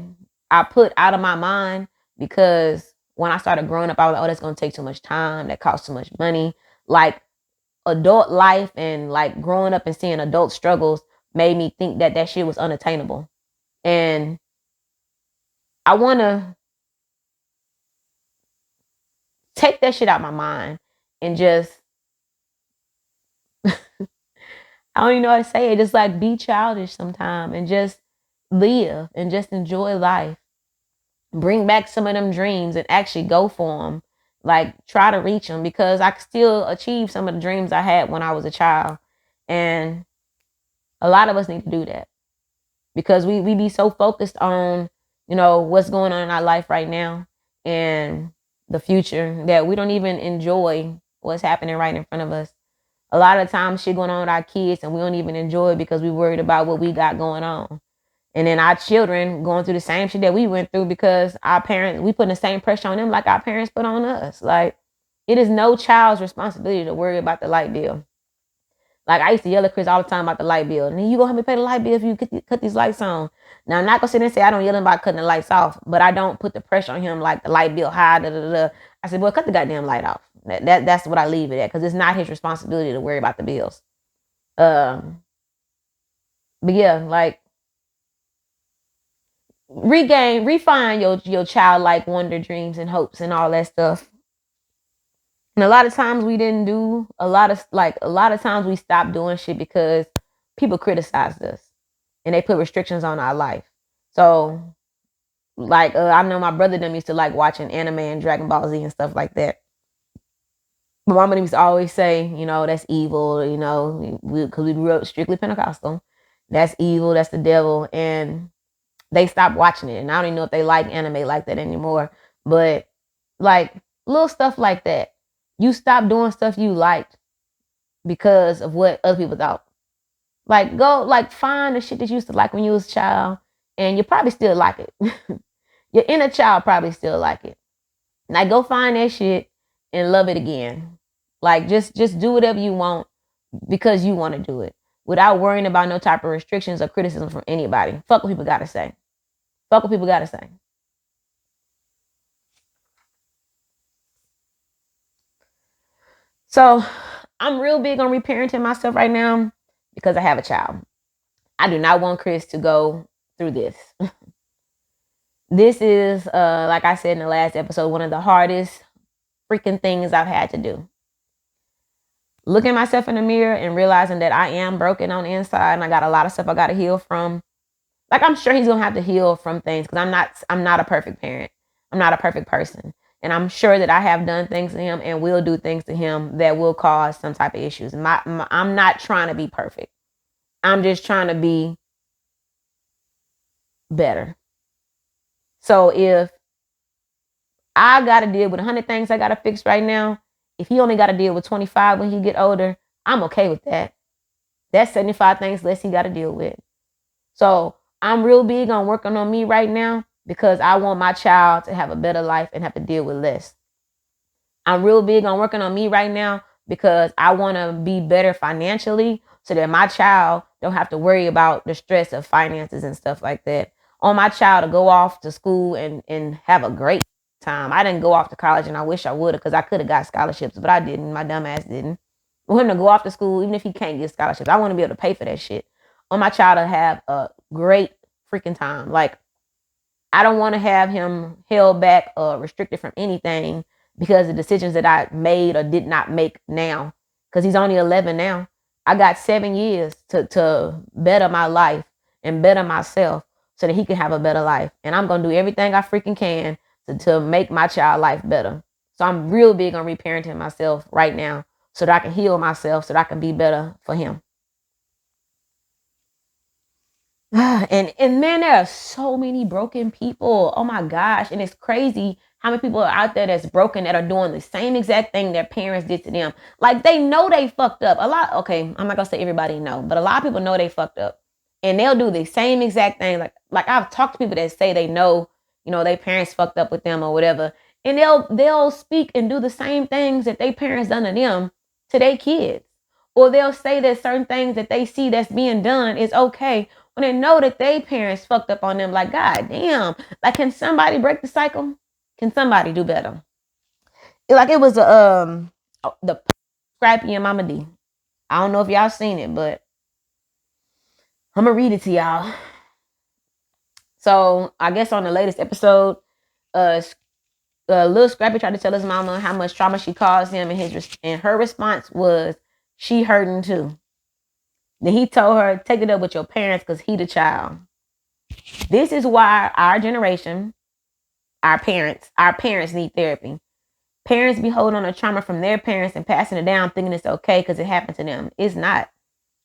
I put out of my mind because when I started growing up, I was like, oh, that's gonna take too much time. That costs too much money. Like adult life and like growing up and seeing adult struggles made me think that shit was unattainable. And I want to take that shit out my mind and just I don't even know how to say it. Just like be childish sometime and just live and just enjoy life. Bring back some of them dreams and actually go for them. Like try to reach them because I could still achieve some of the dreams I had when I was a child. And a lot of us need to do that because we be so focused on, what's going on in our life right now and the future that we don't even enjoy what's happening right in front of us. A lot of times shit going on with our kids and we don't even enjoy it because we worried about what we got going on. And then our children going through the same shit that we went through because our parents, we putting the same pressure on them like our parents put on us. Like it is no child's responsibility to worry about the light bill. Like I used to yell at Chris all the time about the light bill. And then you gonna help me pay the light bill if you cut these lights on. Now I'm not gonna sit and say I don't yell about cutting the lights off, but I don't put the pressure on him like the light bill high. Da, da, da. I said, boy, cut the goddamn light off. That's what I leave it at because it's not his responsibility to worry about the bills. But yeah, like refine your childlike wonder dreams and hopes and all that stuff. And a lot of times we didn't do a lot of times we stopped doing shit because people criticized us and they put restrictions on our life. So like I know my brother them used to like watching anime and Dragon Ball Z and stuff like that. My mama used to always say, that's evil, because we grew up strictly Pentecostal. That's evil, that's the devil. And they stopped watching it. And I don't even know if they like anime like that anymore. But like little stuff like that. You stop doing stuff you liked because of what other people thought. Like go like find the shit that you used to like when you was a child and you probably still like it. Your inner child probably still like it. Like go find that shit and love it again. Like just do whatever you want because you want to do it without worrying about no type of restrictions or criticism from anybody. Fuck what people gotta say. Fuck what people gotta say. So I'm real big on reparenting myself right now because I have a child. I do not want Chris to go through this. This is, like I said in the last episode, one of the hardest freaking things I've had to do. Looking myself in the mirror and realizing that I am broken on the inside and I got a lot of stuff I got to heal from. Like I'm sure he's gonna have to heal from things because I'm not a perfect parent. I'm not a perfect person. And I'm sure that I have done things to him and will do things to him that will cause some type of issues. I'm not trying to be perfect. I'm just trying to be better. So if I got to deal with 100 things I got to fix right now, if he only got to deal with 25 when he get older, I'm okay with that. That's 75 things less he got to deal with. So I'm real big on working on me right now because I want my child to have a better life and have to deal with less. I'm real big on working on me right now because I want to be better financially so that my child don't have to worry about the stress of finances and stuff like that. I want my child to go off to school and have a great time. I didn't go off to college and I wish I would have because I could have got scholarships, but I didn't. My dumb ass didn't. I want him to go off to school even if he can't get scholarships. I want to be able to pay for that shit. I want my child to have a great freaking time. Like I don't want to have him held back or restricted from anything because of decisions that I made or did not make now. Because he's only 11 now. I got 7 years to better my life and better myself so that he can have a better life. And I'm going to do everything I freaking can to make my child life better. So I'm real big on reparenting myself right now so that I can heal myself so that I can be better for him. And man, there are so many broken people. Oh my gosh. And it's crazy how many people are out there that's broken that are doing the same exact thing their parents did to them. Like they know they fucked up. Okay, I'm not gonna say everybody know, but a lot of people know they fucked up. And they'll do the same exact thing. Like I've talked to people that say they know, their parents fucked up with them or whatever. And they'll speak and do the same things that their parents done to them to their kids. Or they'll say that certain things that they see that's being done is okay when they know that they parents fucked up on them. Like, God damn. Like, can somebody break the cycle? Can somebody do better? It was the Scrappy and Mama D. I don't know if y'all seen it, but I'm gonna read it to y'all. So I guess on the latest episode, little Scrappy tried to tell his mama how much trauma she caused him, and her response was, she hurting too. Then he told her, take it up with your parents because he the child. This is why our generation, our parents need therapy. Parents be holding on to trauma from their parents and passing it down thinking it's okay because it happened to them. It's not.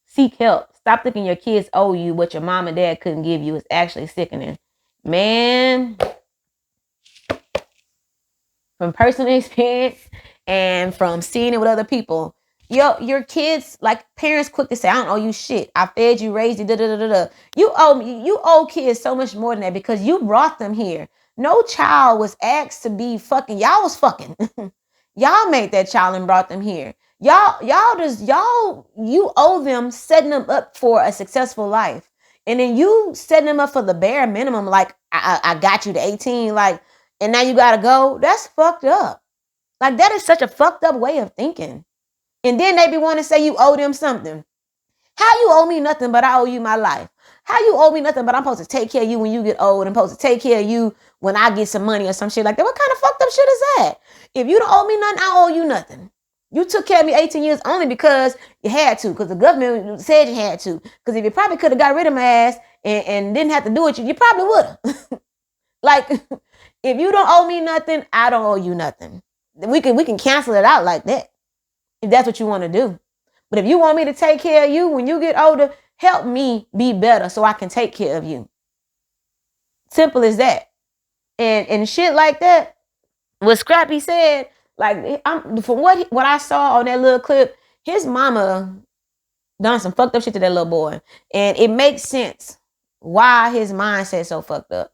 Seek help. Stop thinking your kids owe you what your mom and dad couldn't give you. It's actually sickening. Man, from personal experience and from seeing it with other people, your kids, like parents quick to say, I don't owe you shit. I fed you, raised you, da da da da. You owe kids so much more than that because you brought them here. No child was asked to be fucking. Y'all was fucking. Y'all made that child and brought them here. You owe them setting them up for a successful life. And then you setting them up for the bare minimum, like I got you to 18, like, and now you gotta go. That's fucked up. Like, that is such a fucked up way of thinking. And then they be wanting to say you owe them something. How you owe me nothing but I owe you my life? How you owe me nothing but I'm supposed to take care of you when you get old and supposed to take care of you when I get some money or some shit like that? What kind of fucked up shit is that? If you don't owe me nothing, I owe you nothing. You took care of me 18 years only because you had to, because the government said you had to. Because if you probably could have got rid of my ass and didn't have to do it, you probably would have. Like, if you don't owe me nothing, I don't owe you nothing. We can cancel it out like that if that's what you want to do. But if you want me to take care of you when you get older, help me be better so I can take care of you. Simple as that. And shit like that. What Scrappy said, like, from what I saw on that little clip, his mama done some fucked up shit to that little boy. And it makes sense why his mindset so fucked up.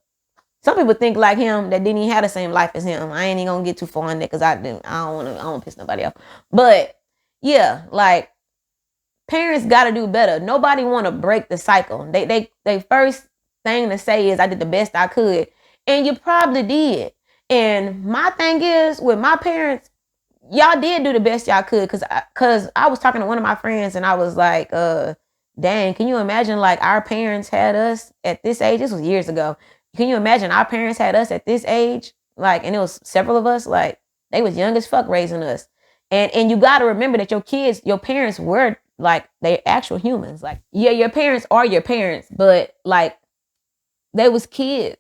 Some people think like him that didn't even have the same life as him. I ain't even gonna get too far in there because I don't want to piss nobody off. But yeah, like, parents gotta do better. Nobody want to break the cycle. They first thing to say is I did the best I could, and you probably did. And my thing is with my parents, y'all did do the best y'all could, cause I was talking to one of my friends and I was like, dang, can you imagine like our parents had us at this age? This was years ago. Can you imagine our parents had us at this age? Like, and it was several of us, like, they was young as fuck raising us. And you got to remember that your parents were like, they actual humans. Like, yeah, your parents are your parents, but like, they was kids.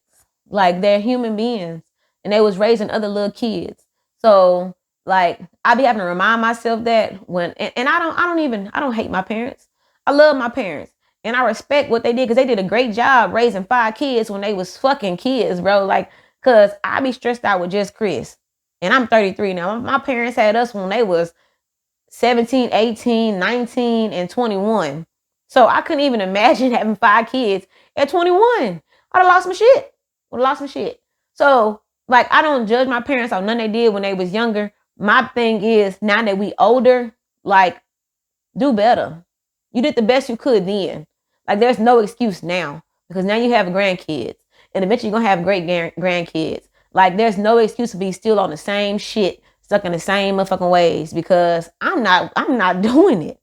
Like, they're human beings and they was raising other little kids. So like, I be having to remind myself that and I don't hate my parents. I love my parents. And I respect what they did because they did a great job raising 5 kids when they was fucking kids, bro. Like, because I be stressed out with just Chris. And I'm 33 now. My parents had us when they was 17, 18, 19, and 21. So I couldn't even imagine having 5 kids at 21. I'd have lost my shit. So, like, I don't judge my parents on none they did when they was younger. My thing is, now that we older, like, do better. You did the best you could then. Like, there's no excuse now because now you have grandkids and eventually you're going to have great grandkids. Like, there's no excuse to be still on the same shit, stuck in the same motherfucking ways because I'm not doing it.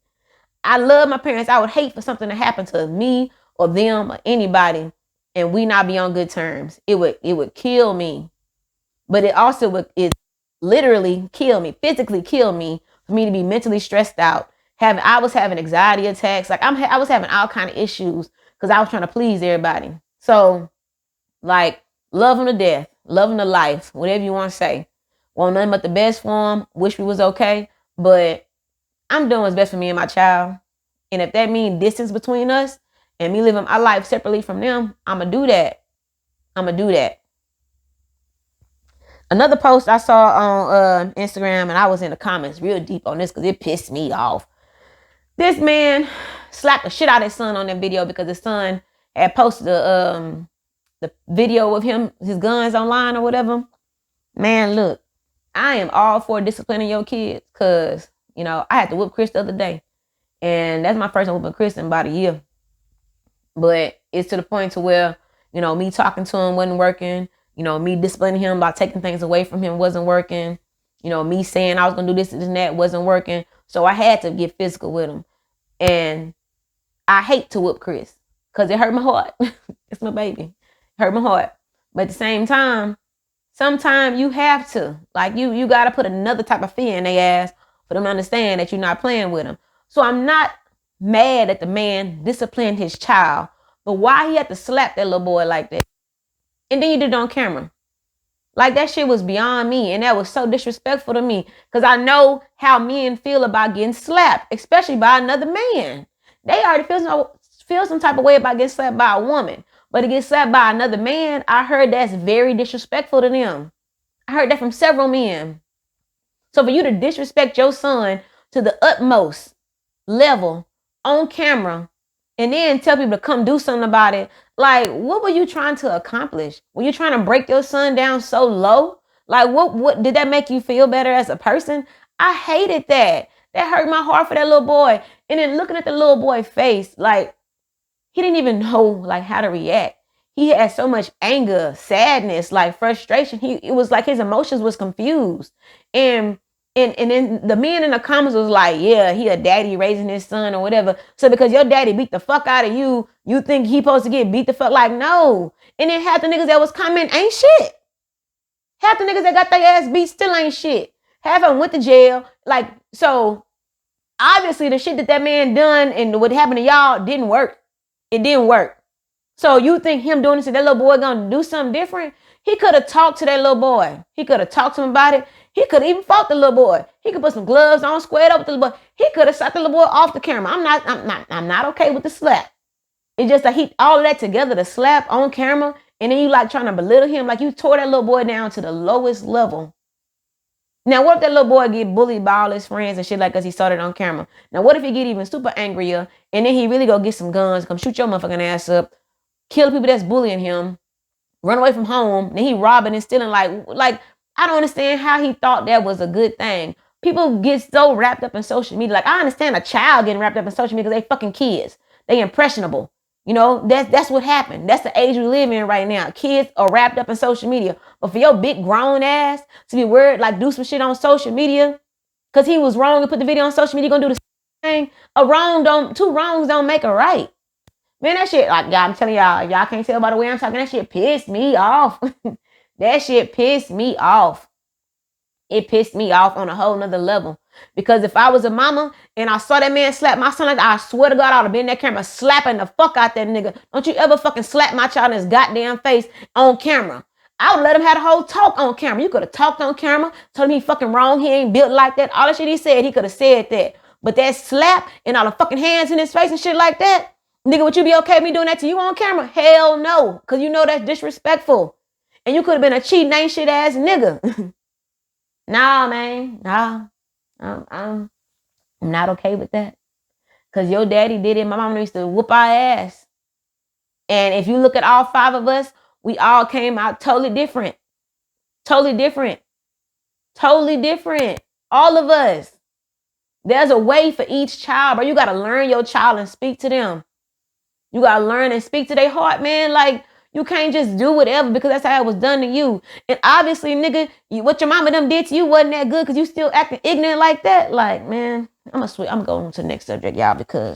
I love my parents. I would hate for something to happen to me or them or anybody and we not be on good terms. It would kill me. But it also would literally kill me, physically kill me for me to be mentally stressed out. I was having anxiety attacks. Like, I was having all kind of issues because I was trying to please everybody. So, like, love them to death, love them to life, whatever you want to say. Want nothing but the best for them. Wish we was okay, but I'm doing what's best for me and my child. And if that means distance between us and me living my life separately from them, I'ma do that. Another post I saw on Instagram, and I was in the comments real deep on this because it pissed me off. This man slapped the shit out of his son on that video because his son had posted the video of his guns online or whatever. Man, look, I am all for disciplining your kids because, you know, I had to whoop Chris the other day. And that's my first time whooping Chris in about a year. But it's to the point to where, you know, me talking to him wasn't working. You know, me disciplining him about taking things away from him wasn't working. You know, me saying I was going to do this and that wasn't working. So I had to get physical with him. And I hate to whoop Chris because it hurt my heart. It's my baby. It hurt my heart. But at the same time, Sometimes you have to. Like you gotta put another type of fear in their ass for them to understand that you're not playing with them. So I'm not mad at the man disciplined his child, but why he had to slap that little boy like that? And then you did it on camera. Like that shit was beyond me, and that was so disrespectful to me. Cause I know how men feel about getting slapped, especially by another man. They already feel some type of way about getting slapped by a woman. But to get slapped by another man, I heard that's very disrespectful to them. I heard that from several men. So for you to disrespect your son to the utmost level on camera and then tell people to come do something about it, like, what were you trying to accomplish? Were you trying to break your son down so low? Like, what did that make you feel better as a person? I hated that. That hurt my heart for that little boy. And then looking at the little boy's face, like, he didn't even know like how to react. He had so much anger, sadness, like frustration. It was like his emotions was confused. And and then the men in the comments was like, yeah, he a daddy raising his son or whatever. So because your daddy beat the fuck out of you, you think he supposed to get beat the fuck? Like, no. And then half the niggas that was commenting ain't shit. Half the niggas that got their ass beat still ain't shit. Half of them went to jail. Like, so obviously the shit that man done and what happened to y'all didn't work. It didn't work. So you think him doing this to that little boy gonna do something different? He could have talked to that little boy. He could have talked to him about it. He could have even fought the little boy. He could put some gloves on, squared up with the little boy. He could have shot the little boy off the camera. I'm not okay with the slap. It's just that he all that together, the slap on camera, and then you like trying to belittle him, like you tore that little boy down to the lowest level. Now, what if that little boy get bullied by all his friends and shit like because he saw it on camera? Now, what if he get even super angrier and then he really go get some guns, come shoot your motherfucking ass up, kill people that's bullying him, run away from home, then he robbing and stealing like I don't understand how he thought that was a good thing. People get so wrapped up in social media. Like, I understand a child getting wrapped up in social media because they fucking kids. They impressionable. You know, that's what happened. That's the age we live in right now. Kids are wrapped up in social media. But for your big grown ass to be worried, like do some shit on social media because he was wrong and put the video on social media, gonna do the same thing. Two wrongs don't make a right. Man, that shit, like, I'm telling y'all, if y'all can't tell by the way I'm talking, that shit pissed me off. That shit pissed me off. It pissed me off on a whole nother level. Because if I was a mama and I saw that man slap my son like that, I swear to God, I would have been in that camera slapping the fuck out that nigga. Don't you ever fucking slap my child in his goddamn face on camera. I would let him have a whole talk on camera. You could have talked on camera, told him he fucking wrong, he ain't built like that. All the shit he said, he could have said that. But that slap and all the fucking hands in his face and shit like that, nigga, would you be okay with me doing that to you on camera? Hell no. Because you know that's disrespectful. And you could have been a cheating ain't shit ass nigga. Nah, man. Nah. I'm not okay with that. Because your daddy did it. My mama used to whoop our ass. And if you look at all five of us, we all came out totally different. Totally different. Totally different. All of us. There's a way for each child, bro. You got to learn your child and speak to them. You got to learn and speak to their heart, man. Like, you can't just do whatever because that's how it was done to you. And obviously, nigga, what your mama them did to you wasn't that good because you still acting ignorant like that. Like, man, I'm going to the next subject, y'all, because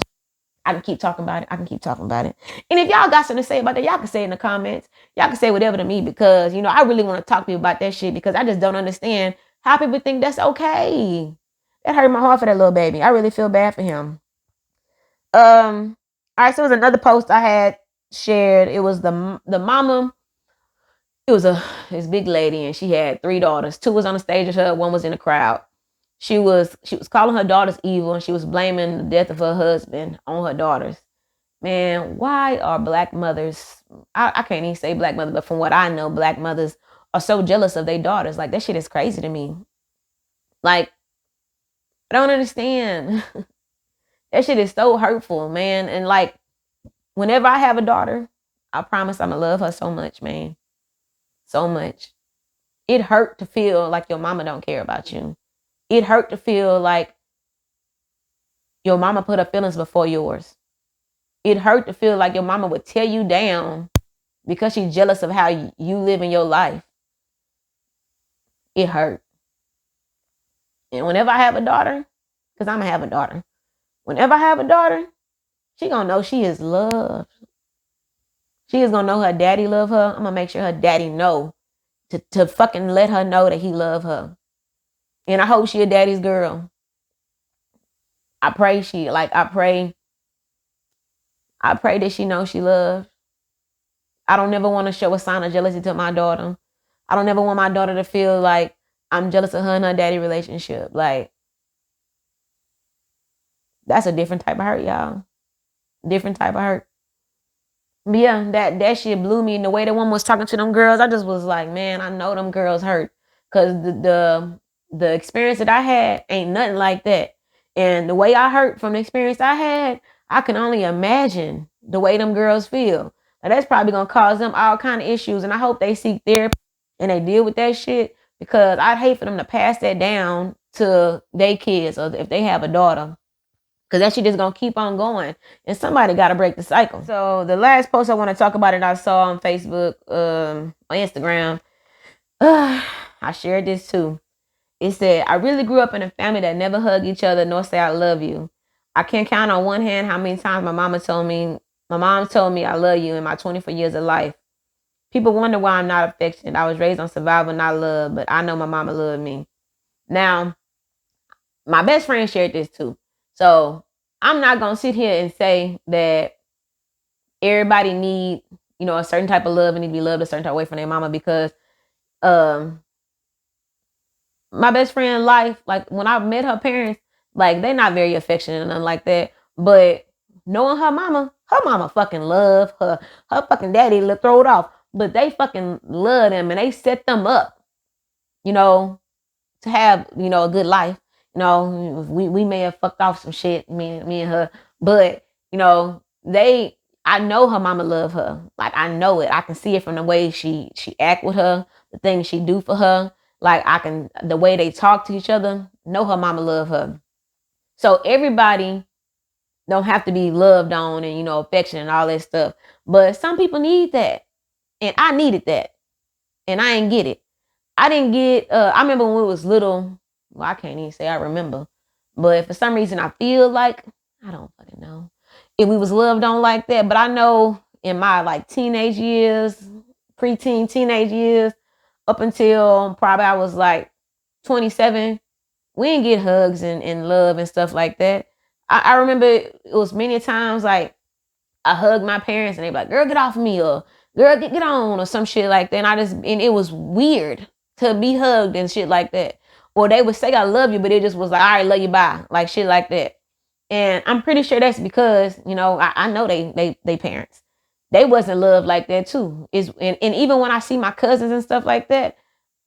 I can keep talking about it. I can keep talking about it. And if y'all got something to say about that, y'all can say it in the comments. Y'all can say whatever to me because, you know, I really want to talk to you about that shit because I just don't understand how people think that's okay. That hurt my heart for that little baby. I really feel bad for him. All right, so it was another post I had shared. It was the mama. It was this big lady, and she had 3 daughters. 2 was on the stage with her, 1 was in the crowd. She was calling her daughters evil, and she was blaming the death of her husband on her daughters. Man, why are black mothers? I can't even say black mothers, but from what I know, black mothers are so jealous of their daughters. Like, that shit is crazy to me. Like, I don't understand. That shit is so hurtful, man. And like, whenever I have a daughter, I promise I'm gonna love her so much, man. So much. It hurt to feel like your mama don't care about you. It hurt to feel like your mama put her feelings before yours. It hurt to feel like your mama would tear you down because she's jealous of how you live in your life. It hurt. And whenever I have a daughter, because I'm gonna have a daughter, whenever I have a daughter, she gonna know she is loved. She is gonna know her daddy love her. I'm gonna make sure her daddy know to fucking let her know that he love her. And I hope she a daddy's girl. I pray I pray that she knows she loved. I don't never want to show a sign of jealousy to my daughter. I don't ever want my daughter to feel like I'm jealous of her and her daddy relationship. Like, that's a different type of hurt, y'all. Different type of hurt. But yeah, that shit blew me. And the way that one was talking to them girls, I just was like, man, I know them girls hurt. Cause the experience that I had ain't nothing like that. And the way I hurt from the experience I had, I can only imagine the way them girls feel. Now that's probably gonna cause them all kind of issues. And I hope they seek therapy and they deal with that shit. Because I'd hate for them to pass that down to their kids or if they have a daughter. Because that shit just gonna keep on going. And somebody gotta break the cycle. So the last post I want to talk about it I saw on Facebook, on Instagram. I shared this too. It said, I really grew up in a family that never hug each other nor say I love you. I can't count on one hand how many times my mom told me I love you in my 24 years of life. People wonder why I'm not affectionate. I was raised on survival, not love, but I know my mama loved me. Now, my best friend shared this too. So I'm not gonna sit here and say that everybody need, a certain type of love and need to be loved a certain type of way from their mama because my best friend in life, like when I met her parents, like they're not very affectionate and nothing like that. But knowing her mama fucking love her. Her fucking daddy throw it off. But they fucking love them and they set them up, you know, to have, a good life. We may have fucked off some shit, me and her, but I know her mama love her. Like I know it. I can see it from the way she act with her, the things she do for her. Like the way they talk to each other, know her mama love her. So everybody don't have to be loved on and, affection and all that stuff. But some people need that. And I needed that. And I didn't get it. I didn't get, I remember when we was little, well, I can't even say I remember. But for some reason I feel like, I don't fucking know, if we was loved on like that. But I know in my like teenage years, preteen, teenage years, up until probably I was like 27, we didn't get hugs and love and stuff like that. I remember it was many times like I hugged my parents and they be like, girl, get off me, or girl, get on, or some shit like that. And it was weird to be hugged and shit like that. Or they would say I love you, but it just was like, all right, love you, bye. Like shit like that. And I'm pretty sure that's because, I know they parents. They wasn't loved like that too. And even when I see my cousins and stuff like that,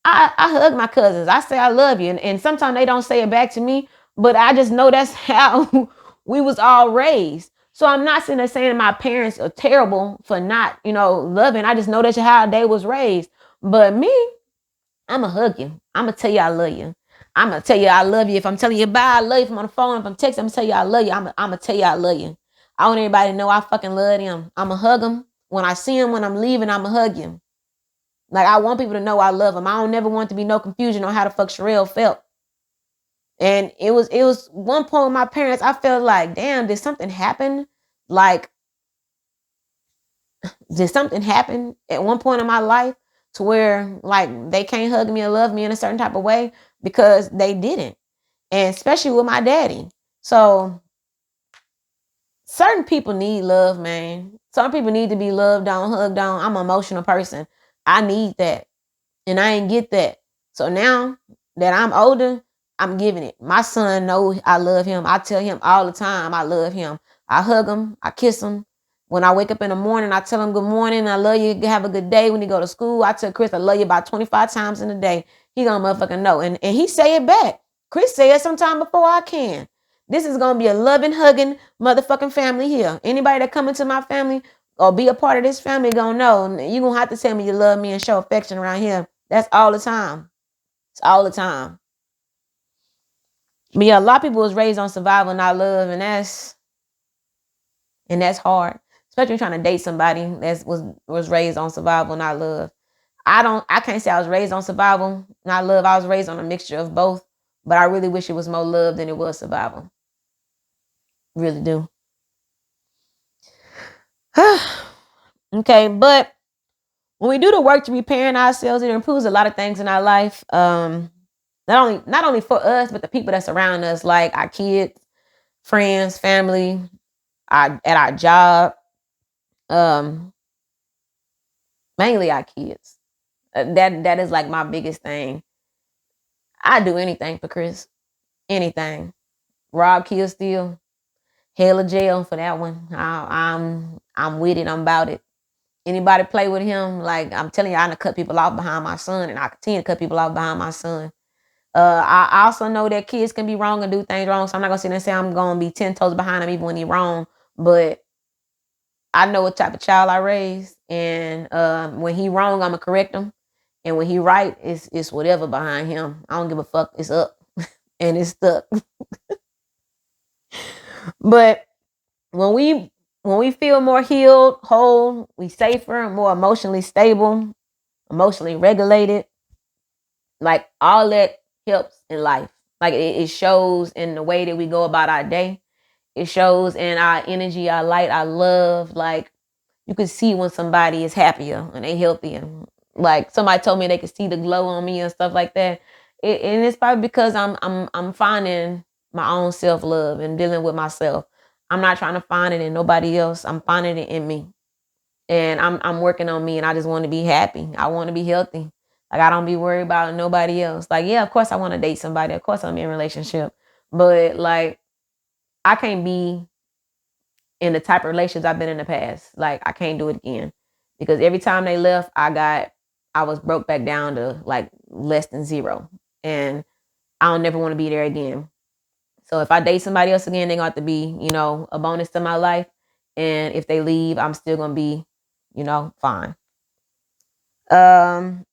I hug my cousins. I say I love you. And sometimes they don't say it back to me, but I just know that's how we was all raised. So I'm not sitting there saying my parents are terrible for not, loving. I just know that's how they was raised. But me, I'ma hug you. I'ma tell you I love you. I'ma tell you I love you. If I'm telling you bye, I love you. If I'm on the phone, if I'm texting, I'm tell you I love you. I'ma tell you I love you. I want everybody to know I fucking love them. I'ma hug them. When I see them, when I'm leaving, I'ma hug you. Like I want people to know I love them. I don't never want to be no confusion on how the fuck Sherelle felt. And it was one point with my parents, I felt like, damn, did something happen? Like, did something happen at one point in my life to where like they can't hug me or love me in a certain type of way? Because they didn't. And especially with my daddy. So certain people need love, man. Some people need to be loved on, hugged on. I'm an emotional person. I need that. And I ain't get that. So now that I'm older, I'm giving it. My son knows I love him. I tell him all the time I love him. I hug him. I kiss him. When I wake up in the morning, I tell him good morning. I love you. Have a good day. When he go to school, I tell Chris I love you about 25 times in a day. He gonna motherfucking know. And he say it back. Chris say it sometime before I can. This is gonna be a loving, hugging motherfucking family here. Anybody that come into my family or be a part of this family gonna know. You gonna have to tell me you love me and show affection around here. That's all the time. It's all the time. But yeah, a lot of people was raised on survival, not love, and that's hard. Especially trying to date somebody that was raised on survival, not love. I can't say I was raised on survival, not love. I was raised on a mixture of both. But I really wish it was more love than it was survival. Really do. Okay, but when we do the work to repairing ourselves, it improves a lot of things in our life. Not only for us, but the people that surround us, like our kids, friends, family, at our job, um, mainly our kids. That is like my biggest thing. I do anything for Chris. Anything. Rob, kill, steal, hell or jail for that one. I'm with it. I'm about it. Anybody play with him, like I'm telling you, I done cut people off behind my son, and I continue to cut people off behind my son. I also know that kids can be wrong and do things wrong, so I'm not gonna sit there and say I'm gonna be 10 toes behind him even when he's wrong. But I know what type of child I raised, and when he wrong, I'ma correct him, and when he right, it's whatever behind him. I don't give a fuck. It's up and it's stuck. But when we feel more healed, whole, we safer, more emotionally stable, emotionally regulated, like all that helps in life. Like it shows in the way that we go about our day. It shows in our energy, our light, our love. Like you can see when somebody is happier and they healthier. Like somebody told me they could see the glow on me and stuff like that. And it's probably because I'm finding my own self love and dealing with myself. I'm not trying to find it in nobody else. I'm finding it in me, and I'm working on me. And I just want to be happy. I want to be healthy. Like I don't be worried about nobody else. Like yeah, of course I want to date somebody. Of course I'm in a relationship, but like I can't be in the type of relations I've been in the past. Like I can't do it again because every time they left, I was broke back down to like less than zero, and I don't never want to be there again. So if I date somebody else again, they're gonna have to be, a bonus to my life. And if they leave, I'm still gonna be, fine. Um,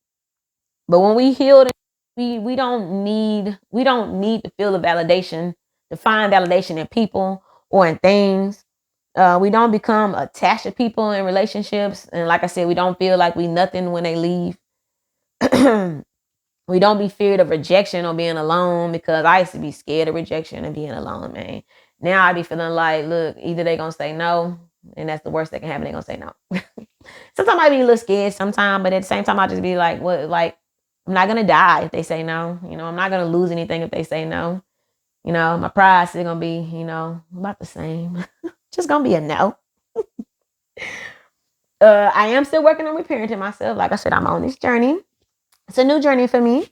but when we heal, we don't need to feel the validation, to find validation in people or in things. We don't become attached to people in relationships, and like I said, we don't feel like we nothing when they leave. We don't be feared of rejection or being alone, because I used to be scared of rejection and being alone, man. Now I be feeling like, look, either they gonna say no, and that's the worst that can happen. They gonna say no. Sometimes I be a little scared sometimes, but at the same time I just be like, what? Like I'm not gonna die if they say no. I'm not gonna lose anything if they say no. My pride's still gonna be, about the same. Just gonna be a no. I am still working on reparenting myself. Like I said, I'm on this journey. It's a new journey for me.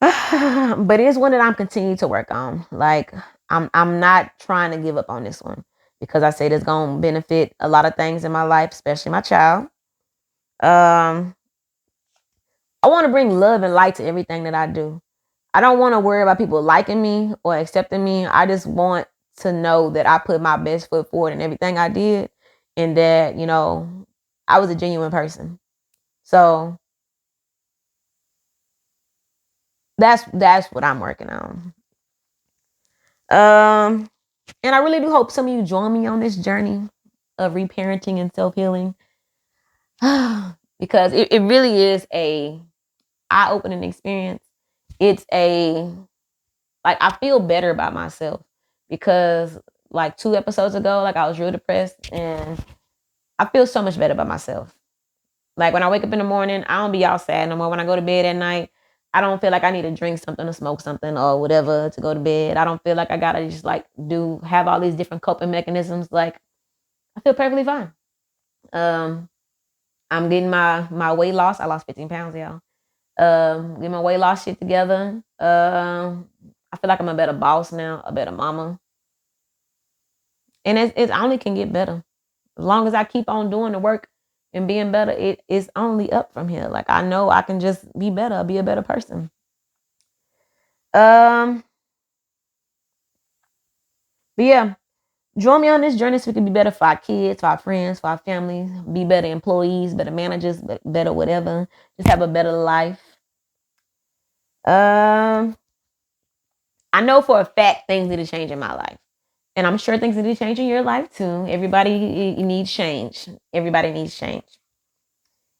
But it is one that I'm continuing to work on. Like I'm not trying to give up on this one, because I said it's gonna benefit a lot of things in my life, especially my child. Um, I want to bring love and light to everything that I do. I don't want to worry about people liking me or accepting me. I just want to know that I put my best foot forward in everything I did, and that, I was a genuine person. So that's what I'm working on. Um, and I really do hope some of you join me on this journey of reparenting and self-healing. Because it really is a eye-opening experience. It's a like I feel better about myself, because like 2 episodes ago, like I was real depressed, and I feel so much better about myself. Like when I wake up in the morning, I don't be all sad no more. When I go to bed at night, I don't feel like I need to drink something or smoke something or whatever to go to bed. I don't feel like I gotta just like have all these different coping mechanisms. Like I feel perfectly fine. Um, I'm getting my weight loss. I lost 15 pounds, y'all. Get my weight loss shit together. I feel like I'm a better boss now, a better mama, and it only can get better. As long as I keep on doing the work and being better, it is only up from here. Like I know I can just be better, be a better person. Um, but yeah, join me on this journey so we can be better for our kids, for our friends, for our families, be better employees, better managers, better whatever. Just have a better life. Um, I know for a fact things need to change in my life. And I'm sure things need to change in your life too. Everybody needs change. Everybody needs change.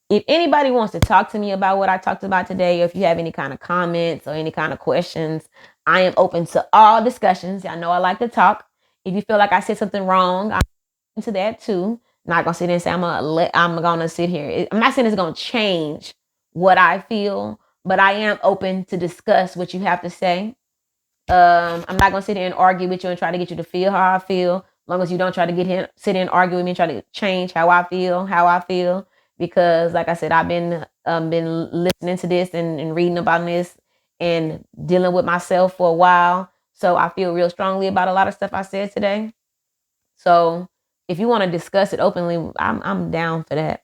If anybody wants to talk to me about what I talked about today, or if you have any kind of comments or any kind of questions, I am open to all discussions. I know I like to talk. If you feel like I said something wrong, I'm open to that too. Not gonna sit here and say I'm gonna sit here. I'm not saying it's gonna change what I feel, but I am open to discuss what you have to say. I'm not gonna sit here and argue with you and try to get you to feel how I feel. As long as you don't try to sit here and argue with me and try to change how I feel. Because, like I said, I've been listening to this and reading about this and dealing with myself for a while. So I feel real strongly about a lot of stuff I said today. So if you want to discuss it openly, I'm down for that.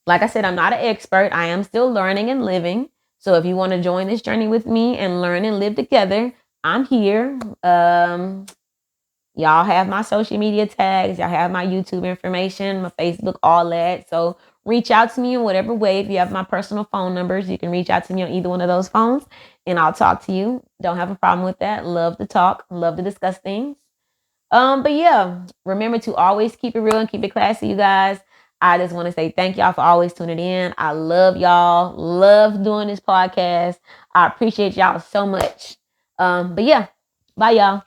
Like I said, I'm not an expert. I am still learning and living. So if you want to join this journey with me and learn and live together, I'm here. Y'all have my social media tags. Y'all have my YouTube information, my Facebook, all that. So reach out to me in whatever way. If you have my personal phone numbers, you can reach out to me on either one of those phones and I'll talk to you. Don't have a problem with that. Love to talk. Love to discuss things. But yeah, remember to always keep it real and keep it classy, you guys. I just want to say thank y'all for always tuning in. I love y'all. Love doing this podcast. I appreciate y'all so much. But yeah, bye y'all.